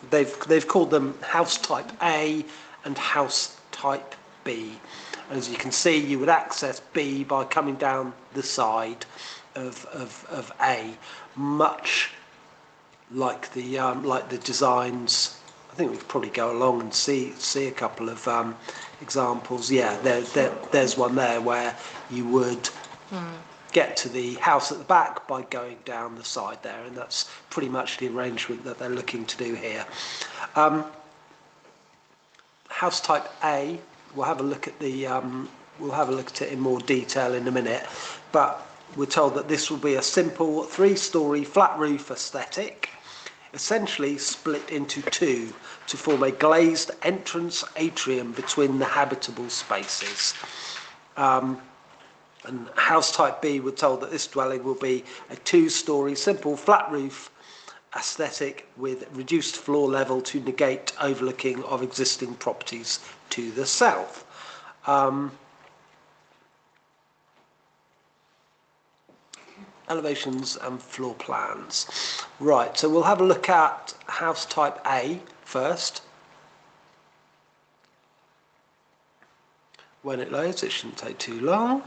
[SPEAKER 7] They've called them house type A and house type B. And as you can see, you would access B by coming down the side of A, much like the designs. I think we could probably go along and see a couple of examples. Yeah, there's one there where you would get to the house at the back by going down the side there, and that's pretty much the arrangement that they're looking to do here. House type A, we'll have a look at it in more detail in a minute, but we're told that this will be a simple 3-storey flat roof aesthetic, essentially split into 2 to form a glazed entrance atrium between the habitable spaces. And house type B, we're told that this dwelling will be a 2-storey simple flat roof aesthetic with reduced floor level to negate overlooking of existing properties to the south. Elevations and floor plans. Right, so we'll have a look at house type A first. When it loads, it shouldn't take too long.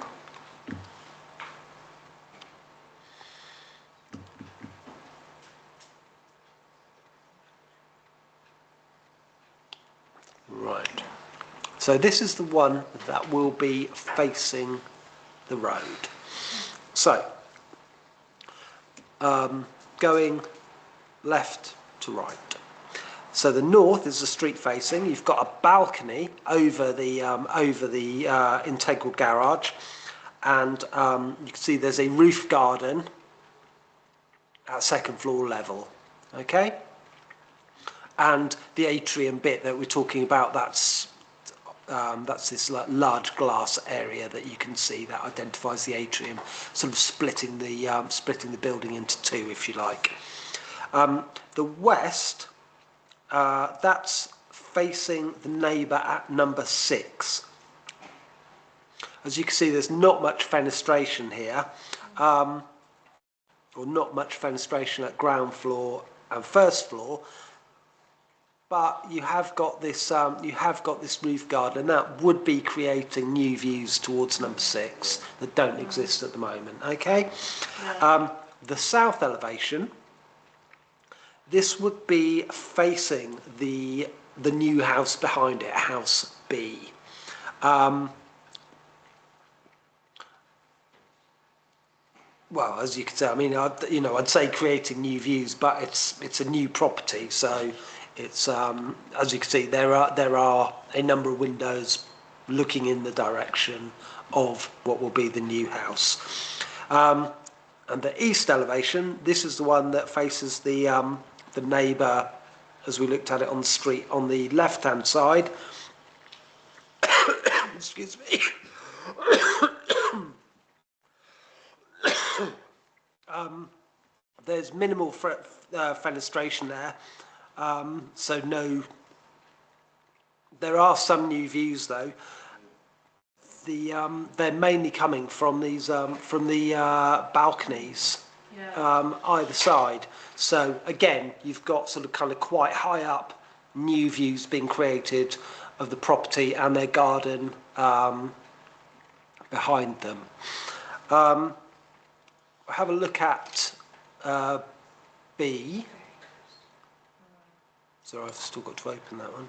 [SPEAKER 7] Right, so this is the one that will be facing the road. So, going left to right. So the north is the street facing. You've got a balcony over the integral garage, and you can see there's a roof garden at second floor level. Okay, and the atrium bit that we're talking about, that's this large glass area that you can see that identifies the atrium, sort of splitting the building into 2, if you like. The west, that's facing the neighbour at number 6. As you can see, there's not much fenestration here, or not much fenestration at ground floor and first floor. But you have got this roof garden that would be creating new views towards number 6 that don't exist at the moment. Okay, yeah. The south elevation, this would be facing the new house behind it, house B. Well, as you can say, I mean, I'd say creating new views, but it's a new property, so. It's as you can see, there are a number of windows looking in the direction of what will be the new house. And the east elevation, this is the one that faces the neighbour, as we looked at it on the street on the left-hand side. Excuse me. There's minimal fenestration there. So no, there are some new views though. They're mainly coming from these from the balconies, yeah. Either side. So again, you've got sort of kind of quite high up new views being created of the property and their garden behind them. Have a look at B. Sorry, I've still got to open that one.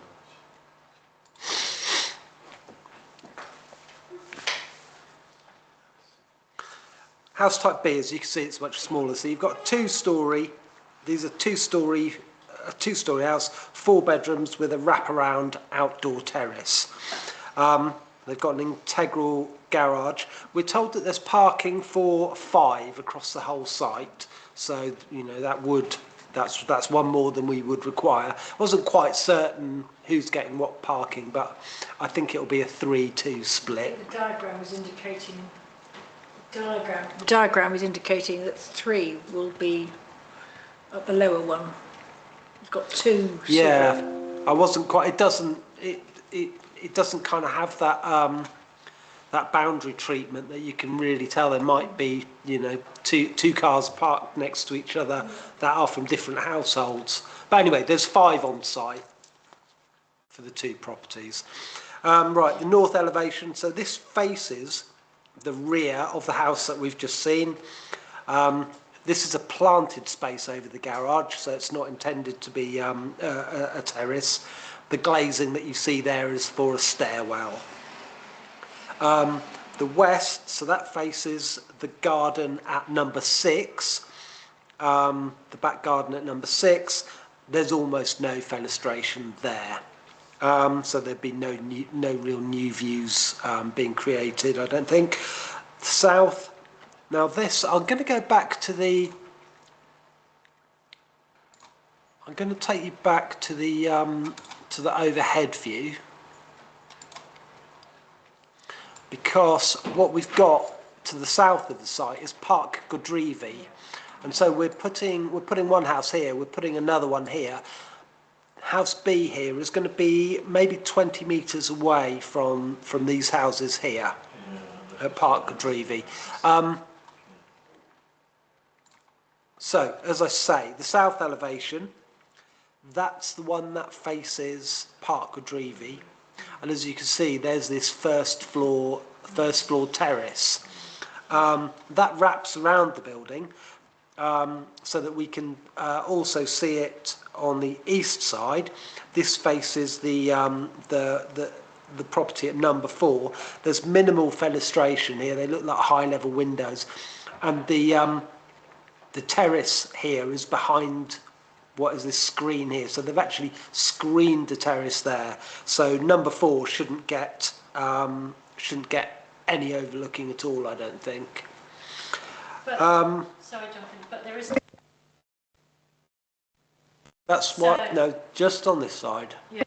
[SPEAKER 7] House type B, as you can see, it's much smaller. So you've got two-storey. These are two-storey house, 4 bedrooms with a wraparound outdoor terrace. They've got an integral garage. We're told that there's parking for 5 across the whole site. So you know that's one more than we would require. Wasn't quite certain who's getting what parking, but I think it'll be a 3-2 split.
[SPEAKER 3] The diagram was indicating. The diagram is indicating that 3 will be at the lower one. It's got 2.
[SPEAKER 7] Yeah, I wasn't quite. It doesn't kind of have that that boundary treatment that you can really tell. There might be, you know, two cars parked next to each other that are from different households. But anyway, there's 5 on site for the 2 properties. Right, the north elevation. So this faces the rear of the house that we've just seen. This is a planted space over the garage, so it's not intended to be a terrace. The glazing that you see there is for a stairwell. The west, so that faces the garden at number 6. The back garden at number 6. There's almost no fenestration there. So there'd be no real new views being created, I don't think. South. Now this, I'm going to go back to the. I'm going to take you back to the overhead view, because what we've got to the south of the site is Park Godrevy, and so we're putting one house here, we're putting another one here. House B here is going to be maybe 20 metres away from these houses here at Park Godrevy. So, as I say, the south elevation, that's the one that faces Park Godrevy, and as you can see, there's this first floor terrace that wraps around the building, so that we can also see it on the east side. This faces the property at number 4. There's minimal fenestration here. They look like high-level windows, and the terrace here is behind what is this screen here. So they've actually screened the terrace there. So number 4 shouldn't get any overlooking at all, I don't think.
[SPEAKER 5] But, sorry, Jonathan, but there is.
[SPEAKER 7] That's what. No, just on this side.
[SPEAKER 5] Yeah.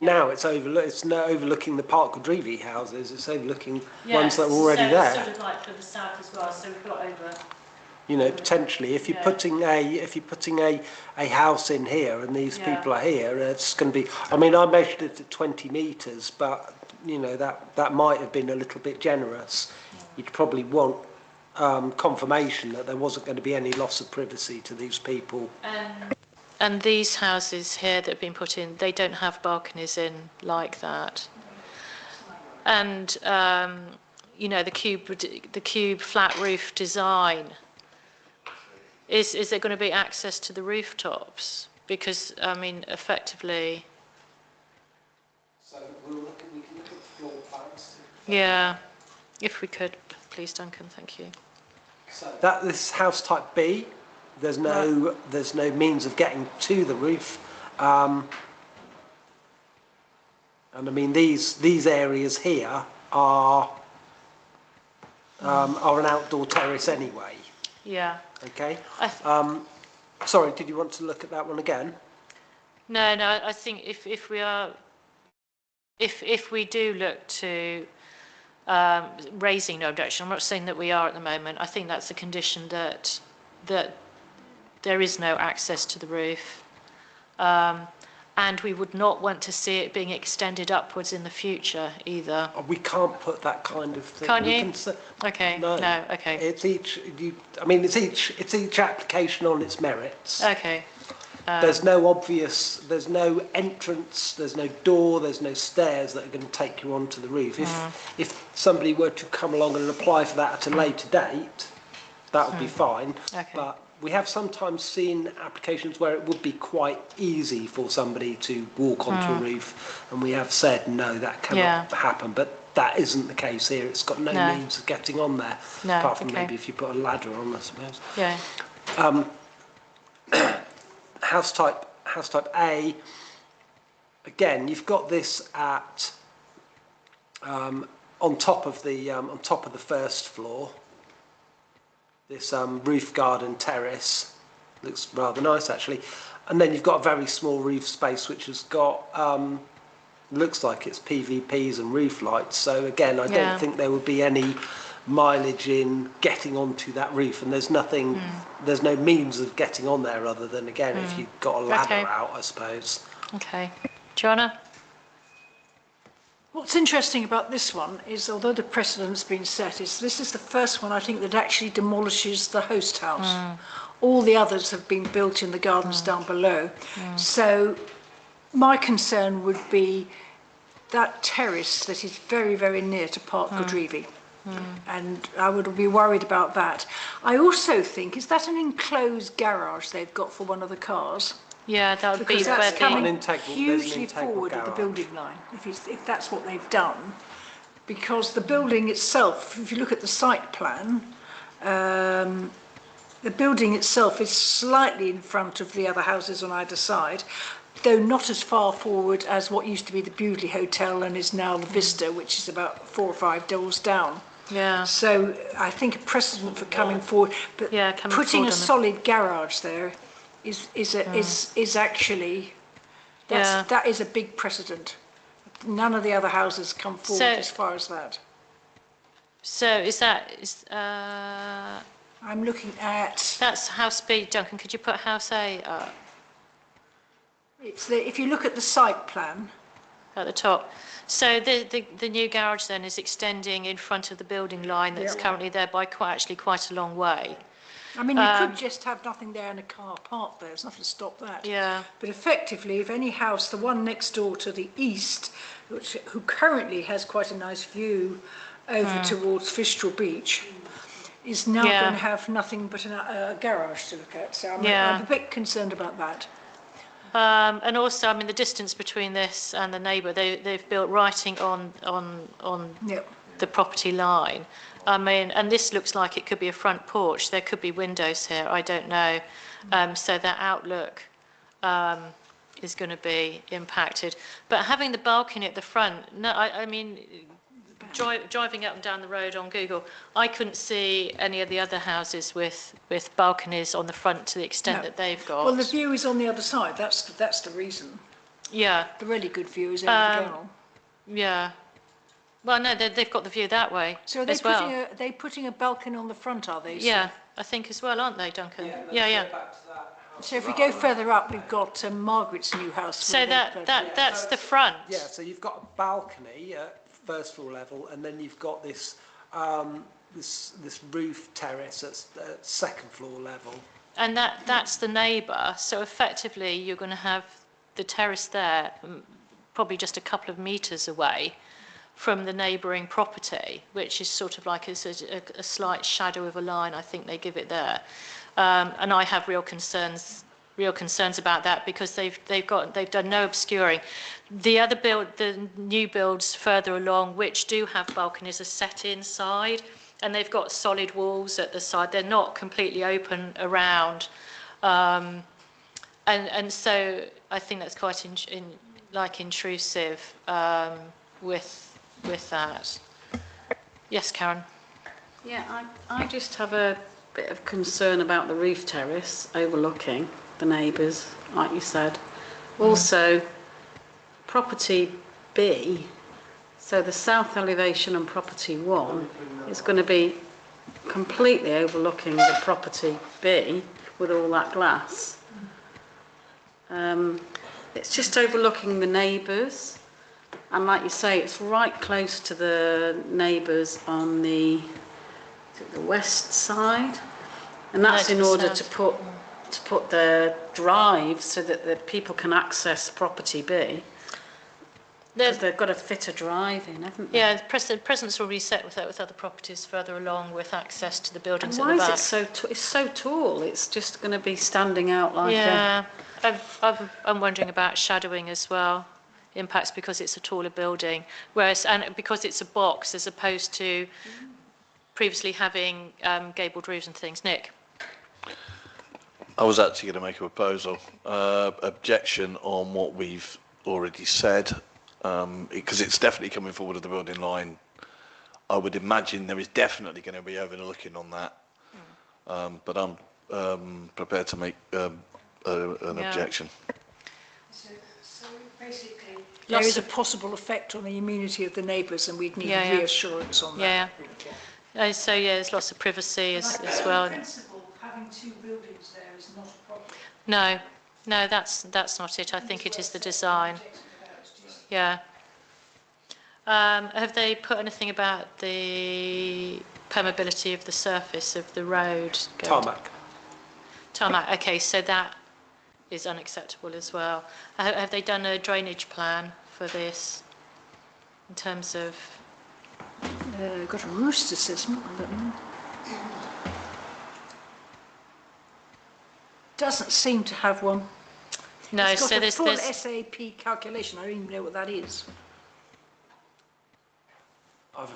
[SPEAKER 7] Now it's overlooking the Park Godrevy houses. It's overlooking ones that are already there.
[SPEAKER 5] Sort of like for the south as well. So we've got over.
[SPEAKER 7] You know, potentially, if you're putting a house in here and these people are here, it's going to be. I mean, I measured it at 20 metres, but you know that might have been a little bit generous. You'd probably want confirmation that there wasn't going to be any loss of privacy to these people.
[SPEAKER 5] And these houses here that have been put in, they don't have balconies in like that. And you know, the cube flat roof design. Is there going to be access to the rooftops? Because I mean, effectively.
[SPEAKER 7] So we can look at the floor plans.
[SPEAKER 5] Yeah, if we could, please, Duncan. Thank you.
[SPEAKER 7] So this house type B. There's no means of getting to the roof, and I mean these areas here are an outdoor terrace anyway.
[SPEAKER 5] Yeah.
[SPEAKER 7] Okay. Sorry, did you want to look at that one again?
[SPEAKER 5] No. I think if we do look to raising no objection, I'm not saying that we are at the moment. I think that's a condition that there is no access to the roof, and we would not want to see it being extended upwards in the future either.
[SPEAKER 7] We can't put that kind of thing.
[SPEAKER 5] Can't
[SPEAKER 7] We
[SPEAKER 5] you?
[SPEAKER 7] can s-
[SPEAKER 5] Okay,
[SPEAKER 7] No,
[SPEAKER 5] no, okay.
[SPEAKER 7] It's it's each application on its merits.
[SPEAKER 5] Okay,
[SPEAKER 7] There's no entrance, there's no door, there's no stairs that are going to take you onto the roof. If somebody were to come along and apply for that at a later date, that would be fine.
[SPEAKER 5] Okay.
[SPEAKER 7] But we have sometimes seen applications where it would be quite easy for somebody to walk onto a roof, and we have said no, that cannot happen. But that isn't the case here. It's got no means of getting on there,
[SPEAKER 5] No,
[SPEAKER 7] apart from
[SPEAKER 5] okay.
[SPEAKER 7] maybe if you put a ladder on, I suppose.
[SPEAKER 5] yeah,
[SPEAKER 7] House type A, again, you've got this at on top of the first floor. This roof garden terrace looks rather nice actually, and then you've got a very small roof space which has got looks like it's PVPs and roof lights. So again, I don't think there would be any mileage in getting onto that roof, and there's nothing, there's no means of getting on there other than, again, if you've got a ladder
[SPEAKER 5] Okay.
[SPEAKER 7] out, I suppose.
[SPEAKER 5] okay. Joanna?
[SPEAKER 3] What's interesting about this one is, although the precedent's been set, is this is the first one I think that actually demolishes the host house. All the others have been built in the gardens down below. So my concern would be that terrace that is very, very near to Park Godrevy. And I would be worried about that. I also think, is that an enclosed garage they've got for one of the cars?
[SPEAKER 5] Yeah, that would be
[SPEAKER 3] Because
[SPEAKER 5] where
[SPEAKER 3] that's
[SPEAKER 5] the...
[SPEAKER 3] coming
[SPEAKER 7] There's an
[SPEAKER 3] hugely
[SPEAKER 7] integral
[SPEAKER 3] forward of the
[SPEAKER 7] garage.
[SPEAKER 3] building line, if that's what they've done. Because the building itself, if you look at the site plan, the building itself is slightly in front of the other houses on either side, though not as far forward as what used to be the Bewdley Hotel and is now the Vista, which is about 4 or 5 doors down.
[SPEAKER 5] Yeah,
[SPEAKER 3] So I think a precedent for coming forward, but
[SPEAKER 5] Yeah, coming
[SPEAKER 3] putting
[SPEAKER 5] forward
[SPEAKER 3] a
[SPEAKER 5] on the-
[SPEAKER 3] solid garage there is actually,
[SPEAKER 5] Yeah.
[SPEAKER 3] that is a big precedent. None of the other houses come forward
[SPEAKER 5] So-
[SPEAKER 3] as far as that.
[SPEAKER 5] so
[SPEAKER 3] I'm looking at,
[SPEAKER 5] that's House B. Duncan, could you put House A up
[SPEAKER 3] if you look at the site plan,
[SPEAKER 5] at the top? So the new garage then is extending in front of the building line that's currently there by quite a long way.
[SPEAKER 3] I mean, you could just have nothing there and a car parked there, there's nothing to stop that.
[SPEAKER 5] Yeah,
[SPEAKER 3] But effectively, if any house, the one next door to the east, who currently has quite a nice view over towards Fistral Beach, is now
[SPEAKER 5] Yeah.
[SPEAKER 3] going to have nothing but a garage to look at. So
[SPEAKER 5] Yeah.
[SPEAKER 3] I'm a bit concerned about that.
[SPEAKER 5] and also, I mean, the distance between this and the neighbour, they've built writing on
[SPEAKER 3] Yep.
[SPEAKER 5] the property line. I mean, and this looks like it could be a front porch. There could be windows here. I don't know. So that outlook is going to be impacted. But having the balcony at the front, no, I mean, driving up and down the road on Google, I couldn't see any of the other houses with balconies on the front to the extent
[SPEAKER 3] No.
[SPEAKER 5] that they've got.
[SPEAKER 3] Well, the view is on the other side. That's the reason.
[SPEAKER 5] Yeah,
[SPEAKER 3] The really good view is over the Gale.
[SPEAKER 5] yeah. Well, no, they've got the view that way
[SPEAKER 3] So are they
[SPEAKER 5] as well.
[SPEAKER 3] putting a balcony on the front, are they?
[SPEAKER 5] Yeah, I think as well, aren't they, Duncan? Yeah.
[SPEAKER 3] So if we go further up, we've got Margaret's new house.
[SPEAKER 5] So
[SPEAKER 3] where they've
[SPEAKER 5] that's the front.
[SPEAKER 7] Yeah, so you've got a balcony at first floor level, and then you've got this this roof terrace at second floor level.
[SPEAKER 5] And that's the neighbour. So effectively, you're going to have the terrace there, probably just a couple of metres away from the neighbouring property, which is sort of like a slight shadow of a line, I think they give it there. And I have real concerns about that because they've done no obscuring. The new builds further along, which do have balconies, are set inside, and they've got solid walls at the side. They're not completely open around, and so I think that's quite intrusive with that. Yes, Karen.
[SPEAKER 8] Yeah, I just have a bit of concern about the roof terrace overlooking the neighbours, like you said. Also, property B, so the south elevation on property 1 is going to be completely overlooking the property B with all that glass. it's just overlooking the neighbours. And like you say, it's right close to the neighbours on the west side. And that's in order to put the drive so that the people can access property B. Because they've got to fit a drive in, haven't they?
[SPEAKER 5] Yeah, the precedent's already set with that with other properties further along with access to the buildings at the back.
[SPEAKER 8] Why is it it's so tall? It's just going to be standing out like
[SPEAKER 5] Yeah, I'm wondering about shadowing as well. Impacts because it's a taller building, whereas and because it's a box as opposed to previously having gabled roofs and things. Nick?
[SPEAKER 6] I was actually going to make a proposal, objection on what we've already said, because it's definitely coming forward of the building line. I would imagine there is definitely going to be overlooking on that, but I'm prepared to make an objection.
[SPEAKER 3] So basically, there is a possible effect on the immunity of the neighbours, and we'd need reassurance on that.
[SPEAKER 5] Yeah. So yeah, there's lots of privacy as well.
[SPEAKER 3] In principle, having two buildings there is not a problem.
[SPEAKER 5] No, that's not it. I think it is the design. Yeah. Have they put anything about the permeability of the surface of the road?
[SPEAKER 7] Tarmac.
[SPEAKER 5] Tarmac. Okay, so that is unacceptable as well. Have they done a drainage plan for this in terms of?
[SPEAKER 3] Got a roost assessment. I don't know. Doesn't seem to have one.
[SPEAKER 5] No,
[SPEAKER 3] it's got
[SPEAKER 5] so
[SPEAKER 3] a full
[SPEAKER 5] there's
[SPEAKER 3] SAP calculation. I don't even know what that is.
[SPEAKER 7] I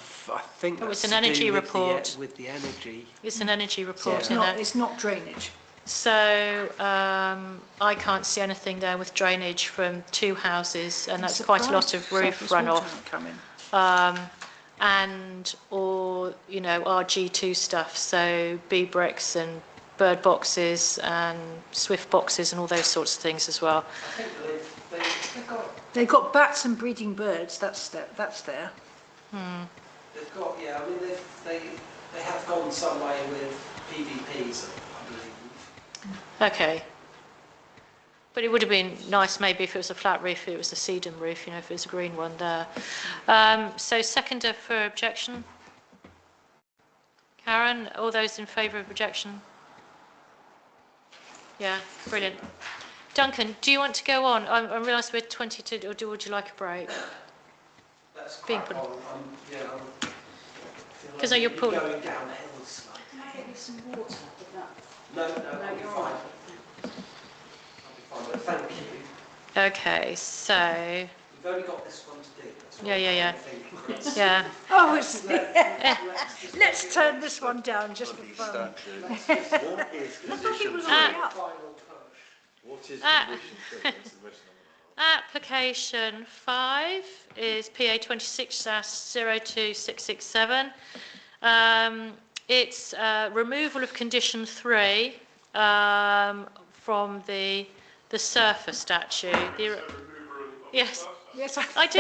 [SPEAKER 7] think
[SPEAKER 5] Oh, it's
[SPEAKER 7] that's
[SPEAKER 5] an
[SPEAKER 7] to
[SPEAKER 5] energy
[SPEAKER 7] do
[SPEAKER 5] report.
[SPEAKER 7] with the energy.
[SPEAKER 5] It's an energy report
[SPEAKER 3] Yeah,
[SPEAKER 5] in there.
[SPEAKER 3] it's not drainage.
[SPEAKER 5] So I can't see anything there with drainage from two houses, and that's quite a lot of roof runoff. And or RG2 stuff, so B bricks and bird boxes and Swift boxes and all those sorts of things as well.
[SPEAKER 7] I think
[SPEAKER 3] They've got bats and breeding birds. That's there.
[SPEAKER 7] they've got, yeah, I mean, they have gone some way with PVPs, I believe.
[SPEAKER 5] Okay. But it would have been nice maybe if it was a flat roof, if it was a sedum roof, if it was a green one there. So seconder for objection? Karen, all those in favour of objection? Yeah, brilliant. Duncan, do you want to go on? I realise we're 22, or would you like a break?
[SPEAKER 7] That's
[SPEAKER 5] Being
[SPEAKER 7] quite
[SPEAKER 5] put-
[SPEAKER 7] on.
[SPEAKER 5] Because you're pulling.
[SPEAKER 7] Going downhill slightly.
[SPEAKER 8] Can I get you some water?
[SPEAKER 7] No, I'll be fine. I'll be fine, but thank you.
[SPEAKER 5] Okay, so,
[SPEAKER 7] We've only got this one to do. That's what
[SPEAKER 5] Yeah.
[SPEAKER 7] I'm thinking, Chris.
[SPEAKER 5] yeah.
[SPEAKER 3] Oh, let's turn this one down just for fun.
[SPEAKER 6] What is condition
[SPEAKER 5] Ah.
[SPEAKER 7] Final push.
[SPEAKER 6] What is
[SPEAKER 5] Ah.
[SPEAKER 6] condition three? That's the question
[SPEAKER 5] Application 5 is PA 26-02667. It's removal of condition 3 from the surface statute. Yes,
[SPEAKER 3] Yes,
[SPEAKER 5] I do.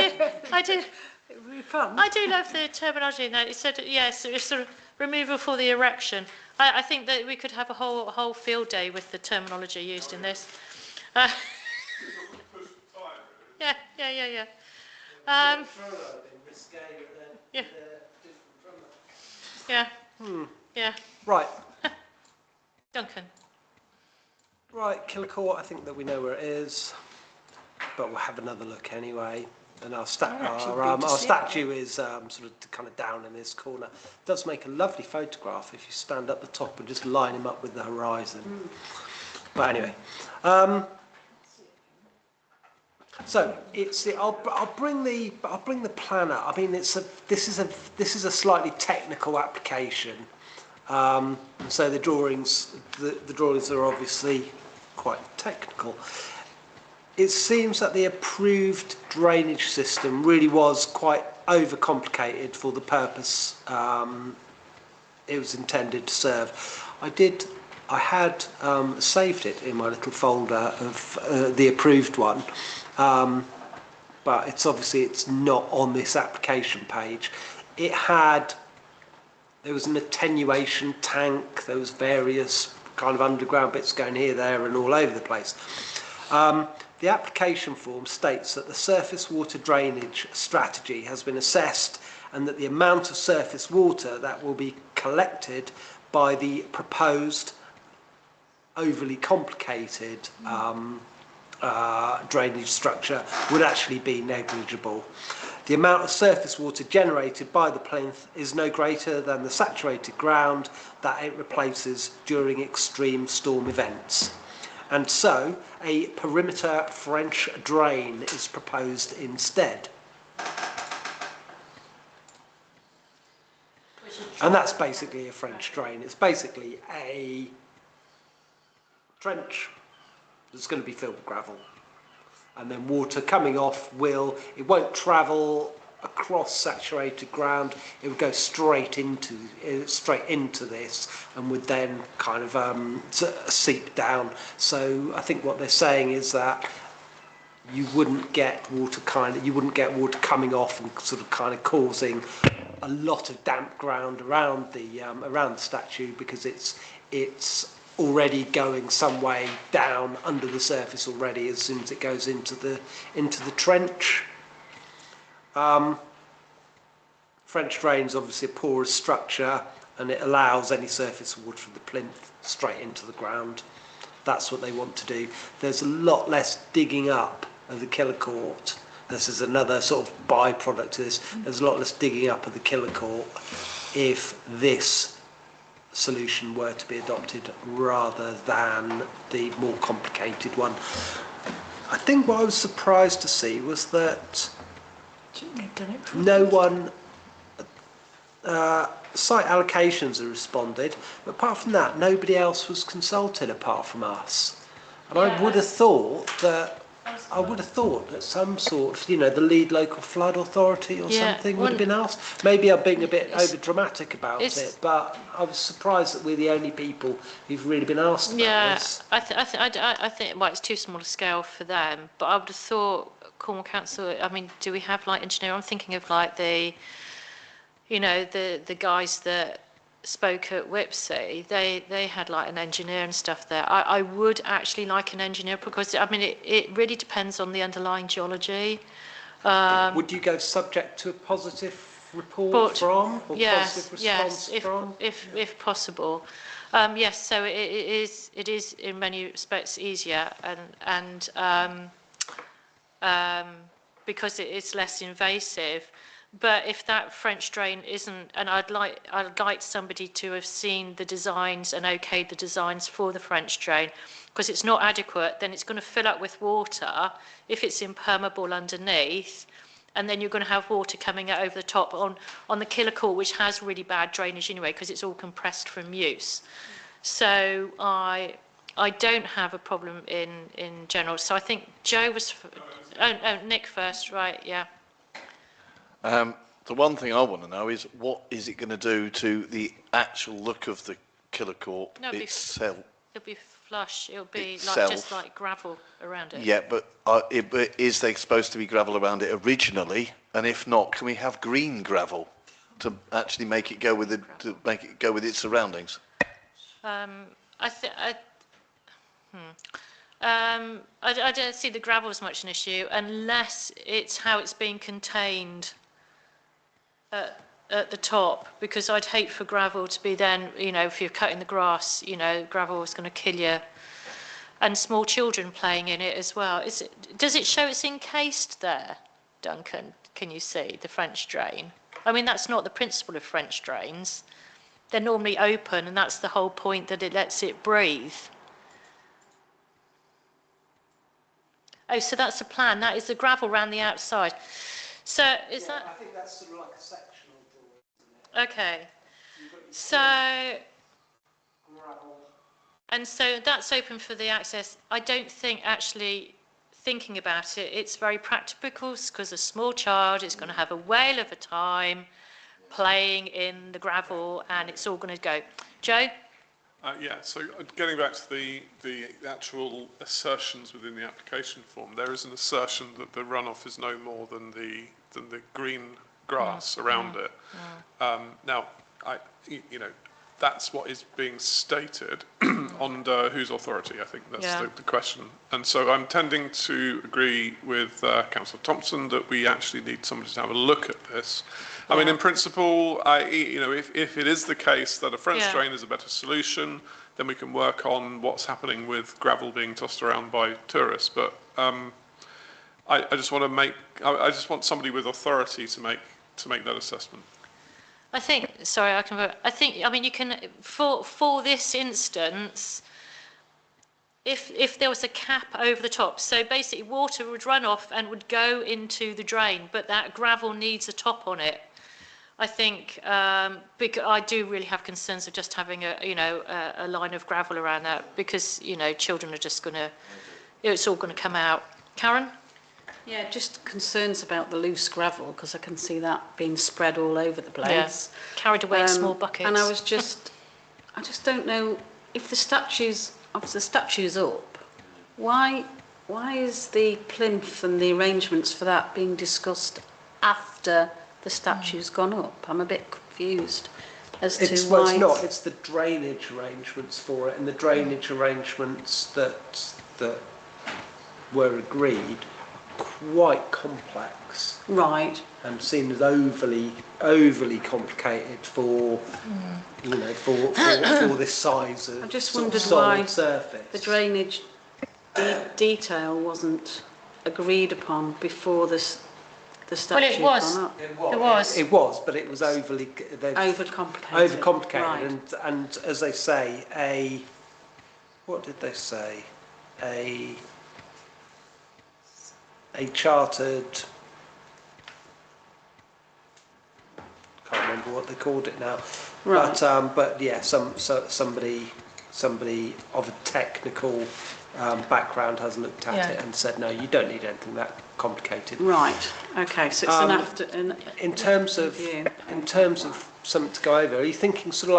[SPEAKER 3] It would be fun.
[SPEAKER 5] I do love the terminology. No, it said yes. It's sort of removal for the erection. I think that we could have a whole field day with the terminology used in this. Yeah.
[SPEAKER 7] Further, risque,
[SPEAKER 5] Yeah.
[SPEAKER 7] different from that.
[SPEAKER 5] Yeah.
[SPEAKER 7] Right.
[SPEAKER 5] Duncan.
[SPEAKER 7] Right, Kilcourt, I think that we know where it is, but we'll have another look anyway. And our
[SPEAKER 3] I've actually been to
[SPEAKER 7] our
[SPEAKER 3] see
[SPEAKER 7] statue is sort of kind of down in this corner. It does make a lovely photograph if you stand up the top and just line him up with the horizon. But anyway, so it's I'll bring the plan up. I mean, this is a slightly technical application. So the drawings are obviously quite technical. It seems that the approved drainage system really was quite overcomplicated for the purpose it was intended to serve. I had saved it in my little folder of the approved one, but it's not on this application page. There was an attenuation tank, there was various kind of underground bits going here, there and all over the place. The application form states that the surface water drainage strategy has been assessed and that the amount of surface water that will be collected by the proposed overly complicated drainage structure would actually be negligible. The amount of surface water generated by the plinth is no greater than the saturated ground that it replaces during extreme storm events. And so a perimeter French drain is proposed instead. And that's basically a French drain. It's basically a trench that's going to be filled with gravel. And then water coming off it won't travel across saturated ground, it would go straight into this and would then kind of seep down. So I think what they're saying is that you wouldn't get water coming off and sort of kind of causing a lot of damp ground around the statue, because it's already going some way down under the surface already as soon as it goes into the trench. French drain is obviously a porous structure, and it allows any surface water from the plinth straight into the ground. That's what they want to do. There's a lot less digging up of the killer court. This is another sort of byproduct to this. There's a lot less digging up of the killer court if this solution were to be adopted rather than the more complicated one. I think what I was surprised to see was that no one, site allocations are responded, but apart from that, nobody else was consulted apart from us. And I would have thought that some sort of, the lead local flood authority or something would have been asked. Maybe I'm being a bit over dramatic about it, but I was surprised that we're the only people who've really been asked about this.
[SPEAKER 5] I think it's too small a scale for them, but I would have thought Cornwall Council, I mean, do we have like engineer? I'm thinking of like the guys that spoke at Whipsey, they had like an engineer and stuff there. I would actually like an engineer, because I mean it really depends on the underlying geology.
[SPEAKER 7] Would you go subject to a positive report from, or positive response from?
[SPEAKER 5] If possible. Yes, so it is in many respects easier, and because it's less invasive. But if that French drain isn't, and I'd like somebody to have seen the designs and okayed the designs for the French drain, because it's not adequate, then it's going to fill up with water if it's impermeable underneath, and then you're going to have water coming out over the top on the killer court, which has really bad drainage anyway, because it's all compressed from use. So I don't have a problem in general. So I think Joe was, Nick first, right? Yeah.
[SPEAKER 6] The one thing I want to know is, what is it going to do to the actual look of the killer court itself?
[SPEAKER 5] It'll be flush. It'll be just like gravel around it.
[SPEAKER 6] Yeah, but is there supposed to be gravel around it originally? And if not, can we have green gravel to actually make it go with its surroundings?
[SPEAKER 5] I don't see the gravel as much an issue, unless it's how it's being contained at the top, because I'd hate for gravel to be then, if you're cutting the grass, gravel is going to kill you. And small children playing in it as well. Does it show it's encased there, Duncan? Can you see the French drain? I mean, that's not the principle of French drains. They're normally open, and that's the whole point, that it lets it breathe. Oh, so that's the plan. That is the gravel around the outside. So is that? I think that's sort of like a sectional drawing, isn't it? Okay. So, gravel. And so that's open for the access. I don't think, actually, thinking about it, it's very practical, because a small child is going to have a whale of a time playing in the gravel, and it's all going to go. Joe?
[SPEAKER 4] Yeah, so getting back to the actual assertions within the application form, there is an assertion that the runoff is no more than the green grass around it. Now, that's what is being stated under whose authority. I think that's the question. And so I'm tending to agree with Councillor Thompson that we actually need somebody to have a look at this. I mean, in principle, if it is the case that a French drain is a better solution, then we can work on what's happening with gravel being tossed around by tourists. But I just want somebody with authority to make that assessment.
[SPEAKER 5] I think, sorry, I mean, you can, for this instance, if there was a cap over the top, so basically water would run off and would go into the drain, but that gravel needs a top on it. I think, because I do really have concerns of just having a line of gravel around that, because, children are just going to, it's all going to come out. Karen?
[SPEAKER 8] Yeah, just concerns about the loose gravel, because I can see that being spread all over the place.
[SPEAKER 5] Yeah. Carried away in small buckets.
[SPEAKER 8] And I just don't know if the statue's up. Why is the plinth and the arrangements for that being discussed after the statue's gone up? I'm a bit confused as to why.
[SPEAKER 7] Well, it's not. It's the drainage arrangements for it, and the drainage arrangements that were agreed. Quite complex,
[SPEAKER 8] right?
[SPEAKER 7] And seen as overly complicated for for this size of
[SPEAKER 8] I just wondered
[SPEAKER 7] solid
[SPEAKER 8] why
[SPEAKER 7] surface.
[SPEAKER 8] The drainage detail wasn't agreed upon before the statute.
[SPEAKER 5] Well, it was.
[SPEAKER 8] Gone up.
[SPEAKER 7] It was, but it was overcomplicated. Right. And as they say, what did they say? A chartered, can't remember what they called it now, right. But yeah, somebody of a technical background has looked at it and said, no, you don't need anything that complicated.
[SPEAKER 8] Right. Okay. So it's
[SPEAKER 7] in terms of something to go over, are you thinking sort of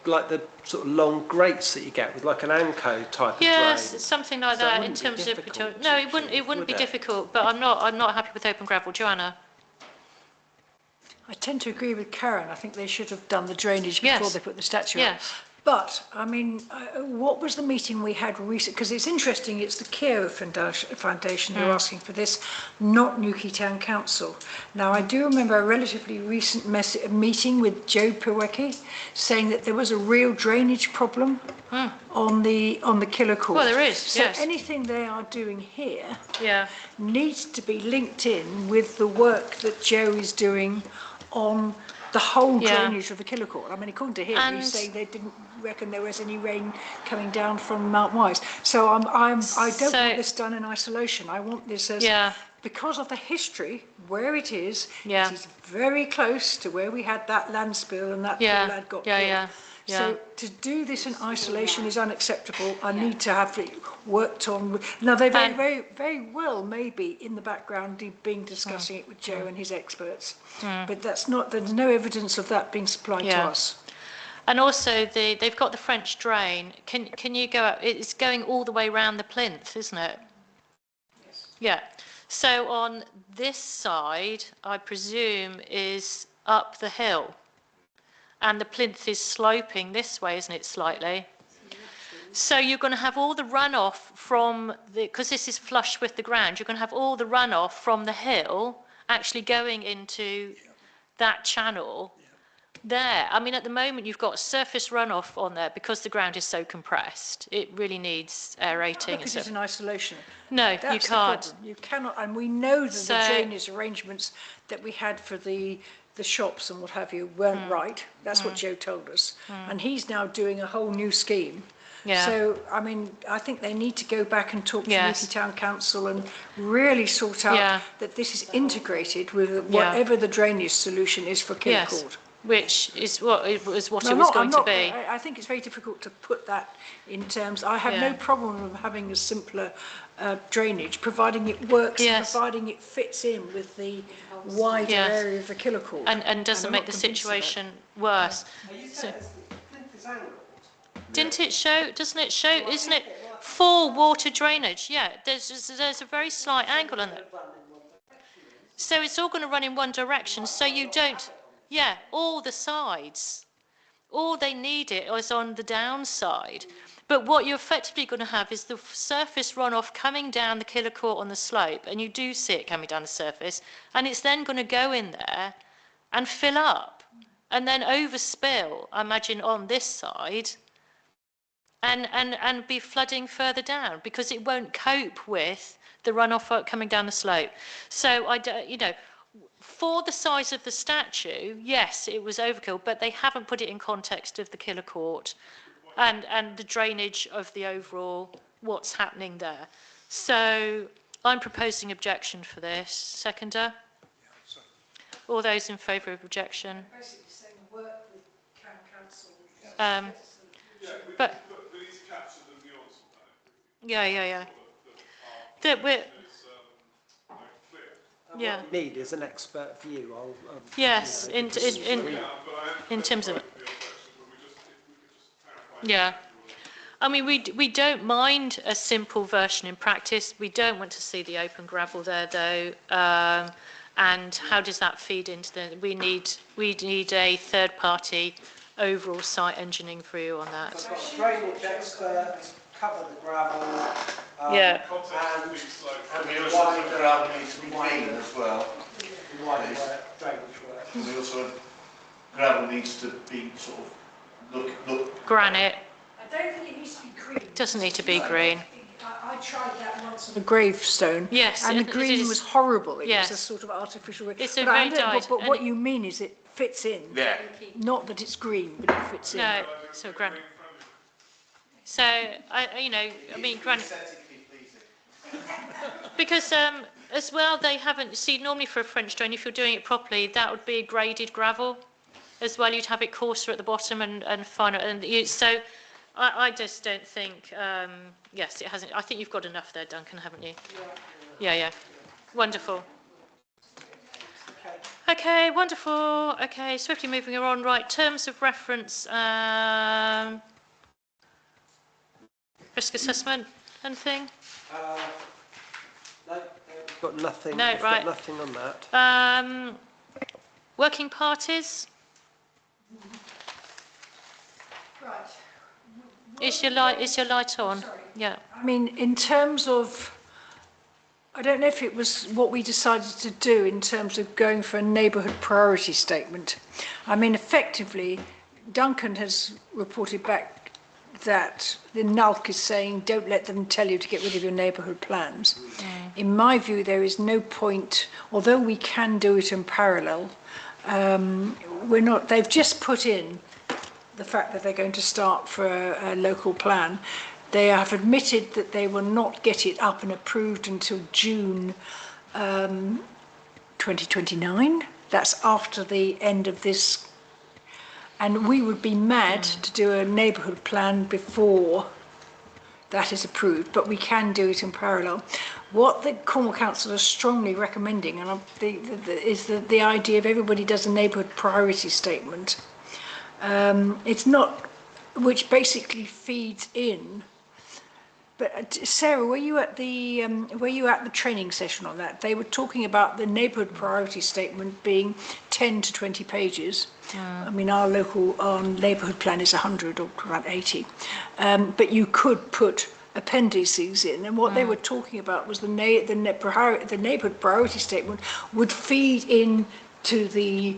[SPEAKER 7] like the sort of long grates that you get with like an Anco type of drain?
[SPEAKER 5] Yes, something like that in terms of. No, it wouldn't be difficult, but I'm not happy with open gravel. Joanna?
[SPEAKER 3] I tend to agree with Karen. I think they should have done the drainage before they put the statue up.
[SPEAKER 5] Yes.
[SPEAKER 3] But, I mean, what was the meeting we had recently? Because it's interesting, it's the Care Foundation who are asking for this, not Newquay Town Council. Now, I do remember a relatively recent meeting with Joe Piwecki saying that there was a real drainage problem on the Killer Court.
[SPEAKER 5] Well, there is,
[SPEAKER 3] so anything they are doing here
[SPEAKER 5] Yeah.
[SPEAKER 3] needs to be linked in with the work that Joe is doing on the whole drainage of the Killer Court. I mean, according to him, he's saying they didn't reckon there was any rain coming down from Mount Wise. So I don't want this done in isolation. I want this as, because of the history, where it is very close to where we had that land spill and that poor lad got killed. So to do this in isolation is unacceptable. I need to have it worked on. Now, they very well maybe in the background discussing it with Joe and his experts, but there's no evidence of that being supplied to us.
[SPEAKER 5] And also they've got the French drain. Can you go up? It's going all the way around the plinth, isn't it? Yes. Yeah. So on this side, I presume, is up the hill. And the plinth is sloping this way, isn't it, slightly? So you're going to have all the runoff from because this is flush with the ground, you're going to have all the runoff from the hill actually going into that channel there. I mean, at the moment, you've got surface runoff on there because the ground is so compressed. It really needs aerating.
[SPEAKER 3] Look at it in isolation.
[SPEAKER 5] No,
[SPEAKER 3] That's
[SPEAKER 5] you can't.
[SPEAKER 3] You cannot, and we know that the drainage arrangements that we had for the shops and what have you weren't right. That's what Joe told us. And he's now doing a whole new scheme.
[SPEAKER 5] Yeah.
[SPEAKER 3] So, I mean, I think they need to go back and talk to Newquay Town Council and really sort out that this is integrated with whatever the drainage solution is for Killer Court.
[SPEAKER 5] Which is what it was going to be.
[SPEAKER 3] I think it's very difficult to put that in terms. I have no problem with having a simpler drainage, providing it works, providing it fits in with the wider area of the Killer Court.
[SPEAKER 5] And doesn't make the situation worse. Didn't it show, doesn't it show, isn't it full water drainage? Yeah, there's a very slight angle on it. So it's all going to run in one direction, so you don't, all the sides All they need it is on the downside. But what you're effectively going to have is the surface runoff coming down the Killer Court on the slope, and you do see it coming down the surface, and it's then going to go in there and fill up, and then overspill, I imagine, on this side, and be flooding further down, because it won't cope with the runoff coming down the slope. So, you know, for the size of the statue, yes, it was overkill, but they haven't put it in context of the Killer Court and the drainage of the overall, what's happening there. So I'm proposing objection for this. Seconder? All those in favour of objection?
[SPEAKER 3] Basically saying work with council.
[SPEAKER 5] But yeah. That we're, yeah.
[SPEAKER 7] What we need is an expert view.
[SPEAKER 5] Yes, in terms of it. Yeah. I mean, we don't mind a simple version in practice. We don't want to see the open gravel there, though. And how does that feed into the? We need a third-party overall site engineering view on that.
[SPEAKER 7] So drainage expert, cover the gravel.
[SPEAKER 5] Yeah.
[SPEAKER 6] And we also think gravel needs to be clean as well.
[SPEAKER 7] Wider drainage work.
[SPEAKER 6] We also, gravel needs to be sort of look.
[SPEAKER 5] Granite.
[SPEAKER 3] I don't think it needs to be green.
[SPEAKER 5] Doesn't need to be green.
[SPEAKER 3] I tried that once on a gravestone.
[SPEAKER 5] Yes,
[SPEAKER 3] and the
[SPEAKER 5] it
[SPEAKER 3] green
[SPEAKER 5] is.
[SPEAKER 3] was horrible. It
[SPEAKER 5] Yes.
[SPEAKER 3] was a sort of artificial.
[SPEAKER 5] It's a very dyed.
[SPEAKER 3] But what you mean is it fits in.
[SPEAKER 6] Yeah.
[SPEAKER 3] Not that it's green, but it fits in.
[SPEAKER 5] No, so granite. So I mean granite. Because as well, they haven't. See, normally for a French drain, if you're doing it properly, that would be graded gravel. As well, you'd have it coarser at the bottom and finer. So I just don't think. Yes, it hasn't. I think you've got enough there, Duncan, haven't you? Yeah. Wonderful. Okay, wonderful. Okay, swiftly moving on. Right, terms of reference. Risk assessment and thing.
[SPEAKER 7] No, we've got nothing.
[SPEAKER 5] No,
[SPEAKER 7] we've
[SPEAKER 5] right.
[SPEAKER 7] got nothing on that.
[SPEAKER 5] Working parties.
[SPEAKER 3] Right.
[SPEAKER 5] Is your light on?
[SPEAKER 3] Sorry.
[SPEAKER 5] Yeah.
[SPEAKER 3] I mean, in terms of, I don't know if it was what we decided to do in terms of going for a neighbourhood priority statement. I mean, effectively, Duncan has reported back that the NULC is saying, don't let them tell you to get rid of your neighbourhood plans. In my view, there is no point, although we can do it in parallel, they've just put in the fact that they're going to start for a local plan. They have admitted that they will not get it up and approved until June 2029. That's after the end of this. And we would be mad to do a neighbourhood plan before that is approved, but we can do it in parallel. What the Cornwall Council are strongly recommending is the idea of everybody does a neighbourhood priority statement. It's not, which basically feeds in. But Sarah, were you at the training session on that? They were talking about the neighbourhood priority statement being 10 to 20 pages. I mean, our neighbourhood plan is 100 or around 80. But you could put appendices in, and what they were talking about was the neighbourhood priority statement would feed into the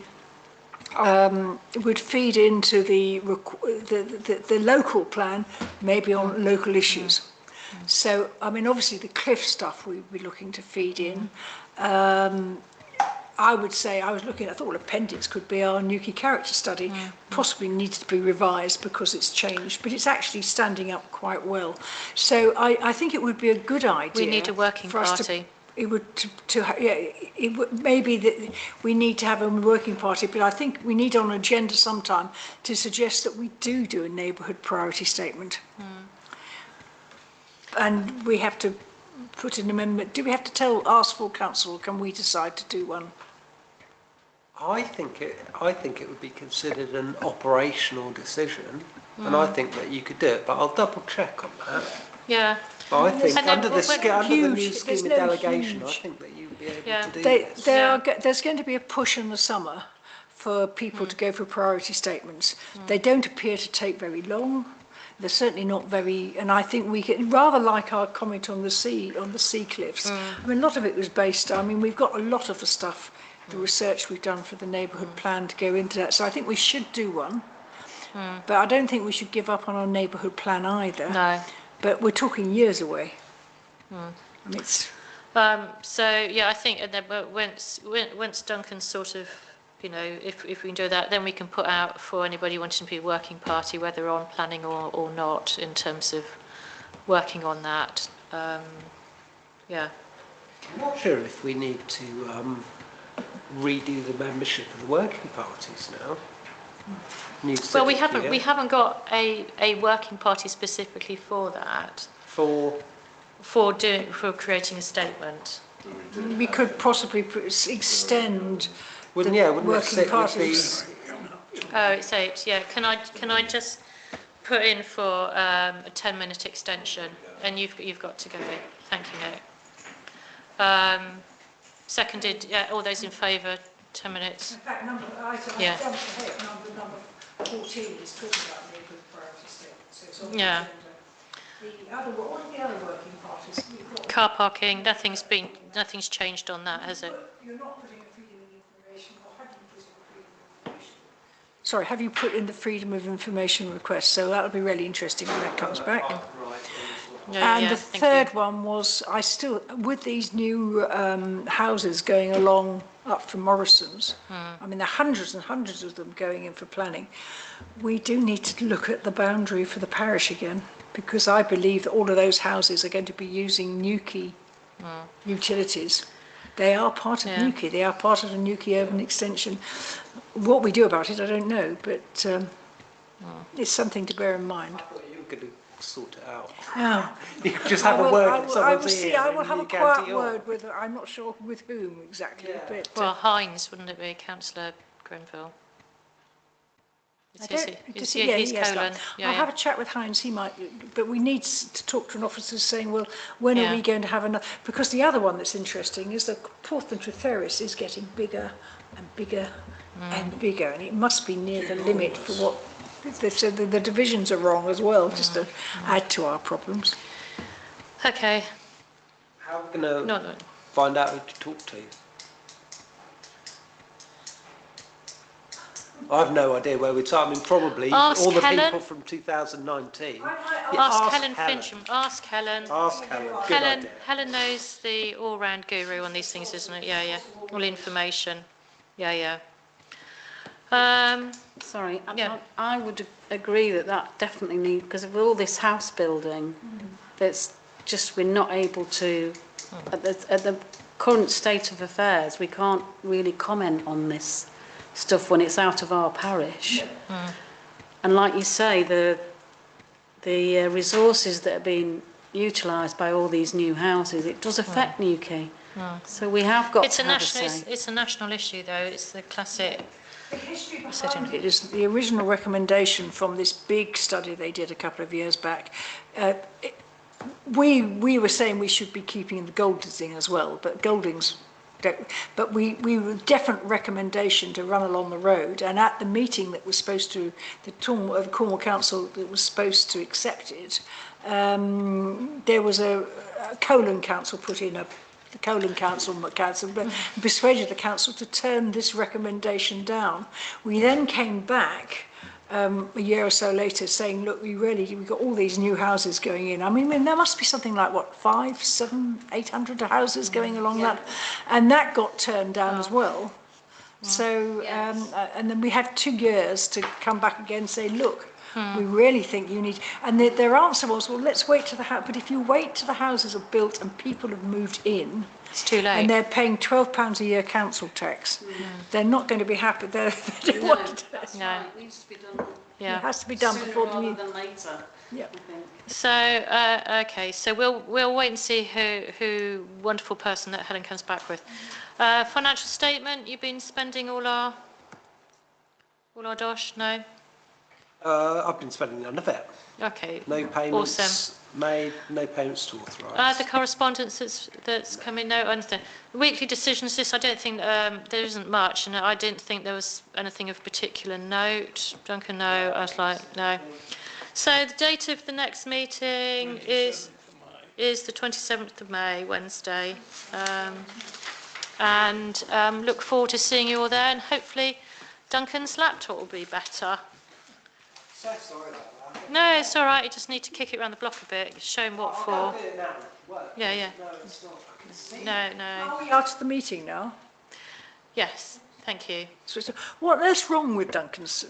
[SPEAKER 3] the local plan, maybe on local issues. So, I mean, obviously the cliff stuff we'd be looking to feed in. I would say, I thought appendix could be our Newquay character study, possibly needs to be revised because it's changed, but it's actually standing up quite well. So I think it would be a good idea.
[SPEAKER 5] We need a working party.
[SPEAKER 3] Maybe that we need to have a working party, but I think we need on agenda sometime to suggest that we do a neighbourhood priority statement. And we have to put an amendment. Do we have to ask full council, or can we decide to do one?
[SPEAKER 7] I think it would be considered an operational decision, and I think that you could do it, but I'll double check on that.
[SPEAKER 5] Yeah.
[SPEAKER 7] But I think under the new
[SPEAKER 3] There's
[SPEAKER 7] scheme of
[SPEAKER 3] no
[SPEAKER 7] delegation, I
[SPEAKER 3] huge-
[SPEAKER 7] think that you'd be able to do this.
[SPEAKER 3] There's going to be a push in the summer for people to go for priority statements. They don't appear to take very long. They're certainly not very, and I think we get, rather like our comment on the sea cliffs. I mean, a lot of it was based, I mean, we've got a lot of the stuff, the research we've done for the neighbourhood plan to go into that. So I think we should do one. But I don't think we should give up on our neighbourhood plan either.
[SPEAKER 5] No.
[SPEAKER 3] But we're talking years away. I mean, it's...
[SPEAKER 5] So, yeah, I think and then once Duncan's sort of, you know, if we can do that, then we can put out for anybody wanting to be a working party, whether on planning or not, in terms of working on that. Yeah.
[SPEAKER 7] I'm not sure if we need to redo the membership of the working parties now.
[SPEAKER 5] Well, we haven't got a working party specifically for that. For creating a statement.
[SPEAKER 3] We could possibly extend
[SPEAKER 7] wouldn't
[SPEAKER 3] the
[SPEAKER 7] it
[SPEAKER 3] working
[SPEAKER 7] sit
[SPEAKER 3] parties.
[SPEAKER 5] Oh, it's 8. Yeah. Can I just put in for a 10-minute extension? And you've got to go. Thank you, Nick. Seconded. Yeah. All those in favour. 10 minutes.
[SPEAKER 3] In fact, number 14 is talking about neighbourhood priority statements. So it's on the agenda. What are the other working parties?
[SPEAKER 5] Car parking. Nothing's changed on that, has it?
[SPEAKER 3] You're not putting a freedom of information, or have you put in freedom of information? Sorry, have you put in the freedom of information request? So that'll be really interesting when that comes back. And the third one was, with these new houses going along up from Morrison's, I mean, there are hundreds and hundreds of them going in for planning. We do need to look at the boundary for the parish again, because I believe that all of those houses are going to be using Newquay utilities. They are part of Newquay. They are part of the Newquay urban extension. What we do about it, I don't know, but it's something to bear in mind.
[SPEAKER 7] You could sort it out.
[SPEAKER 3] Yeah.
[SPEAKER 7] You could just have a word with someone's ear.
[SPEAKER 3] I will have a quiet word with, I'm not sure with whom exactly.
[SPEAKER 7] Yeah.
[SPEAKER 3] But,
[SPEAKER 5] Well, Hines, wouldn't it be? Councillor Grenville. He's Colin.
[SPEAKER 3] I'll have a chat with Hines, he might, but we need to talk to an officer saying, well, when are we going to have another, because the other one that's interesting is that Portland Tretheris is getting bigger and bigger and bigger, and it must be near the limit for what, so the divisions are wrong as well, just to add to our problems.
[SPEAKER 5] Okay.
[SPEAKER 7] How are we going to find out who to talk to? I've no idea where we'd start. I mean, probably
[SPEAKER 5] ask
[SPEAKER 7] all the
[SPEAKER 5] Helen.
[SPEAKER 7] People from 2019.
[SPEAKER 5] Ask Helen Fincham. Ask Helen.
[SPEAKER 7] Ask Helen. Good idea.
[SPEAKER 5] Helen knows the all-round guru on these things, isn't it? Yeah. All information. Yeah.
[SPEAKER 8] Sorry, I would agree that definitely needs, because of all this house building, that's just, we're not able to, at the current state of affairs, we can't really comment on this stuff when it's out of our parish. And like you say, the resources that are being utilised by all these new houses, it does affect Newquay. So we have got to have a say.
[SPEAKER 5] It's a national issue, though. It's the classic.
[SPEAKER 3] The history behind it is the original recommendation from this big study they did a couple of years back. We were saying we should be keeping the Golding as well, but Golding's. But we were definite recommendation to run along the road, and at the meeting that was supposed to, the Cornwall Council that was supposed to accept it, there was a Colon Council put in the Colon Council persuaded the council to turn this recommendation down. We then came back a year or so later saying, look, we've got all these new houses going in. I mean, there must be something like, 500, 700, 800 houses going along that. And that got turned down as well. So, and then we had 2 years to come back again and say, look, we really think you need, and their answer was, well, let's wait to the house. But if you wait till the houses are built and people have moved in,
[SPEAKER 5] it's too late.
[SPEAKER 3] And they're paying £12 a year council tax, they're not going to be happy. They don't want it.
[SPEAKER 8] No, it needs to be done.
[SPEAKER 3] It has to be done before
[SPEAKER 8] rather than later.
[SPEAKER 3] Yeah.
[SPEAKER 5] So okay, so we'll wait and see who wonderful person that Helen comes back with. Financial statement. You've been spending all our dosh, no?
[SPEAKER 7] I've been spending none of it.
[SPEAKER 5] Okay.
[SPEAKER 7] No payments
[SPEAKER 5] Awesome.
[SPEAKER 7] made, no payments to authorise.
[SPEAKER 5] The correspondence that's coming, no, understand. Weekly decisions, this, I don't think, there isn't much, and I didn't think there was anything of particular note. Duncan, no, I was like, no. So the date of the next meeting is the 27th of May, Wednesday. Look forward to seeing you all there, and hopefully Duncan's laptop will be better.
[SPEAKER 7] So sorry about that.
[SPEAKER 5] No, it's all right. You just need to kick it around the block a bit, show him what for.
[SPEAKER 7] I'll do it now. What?
[SPEAKER 5] Yeah, yeah.
[SPEAKER 7] No, it's not. I can see.
[SPEAKER 5] No.
[SPEAKER 3] Are we out of the meeting now?
[SPEAKER 5] Yes, thank you.
[SPEAKER 3] So, what else wrong with Duncan's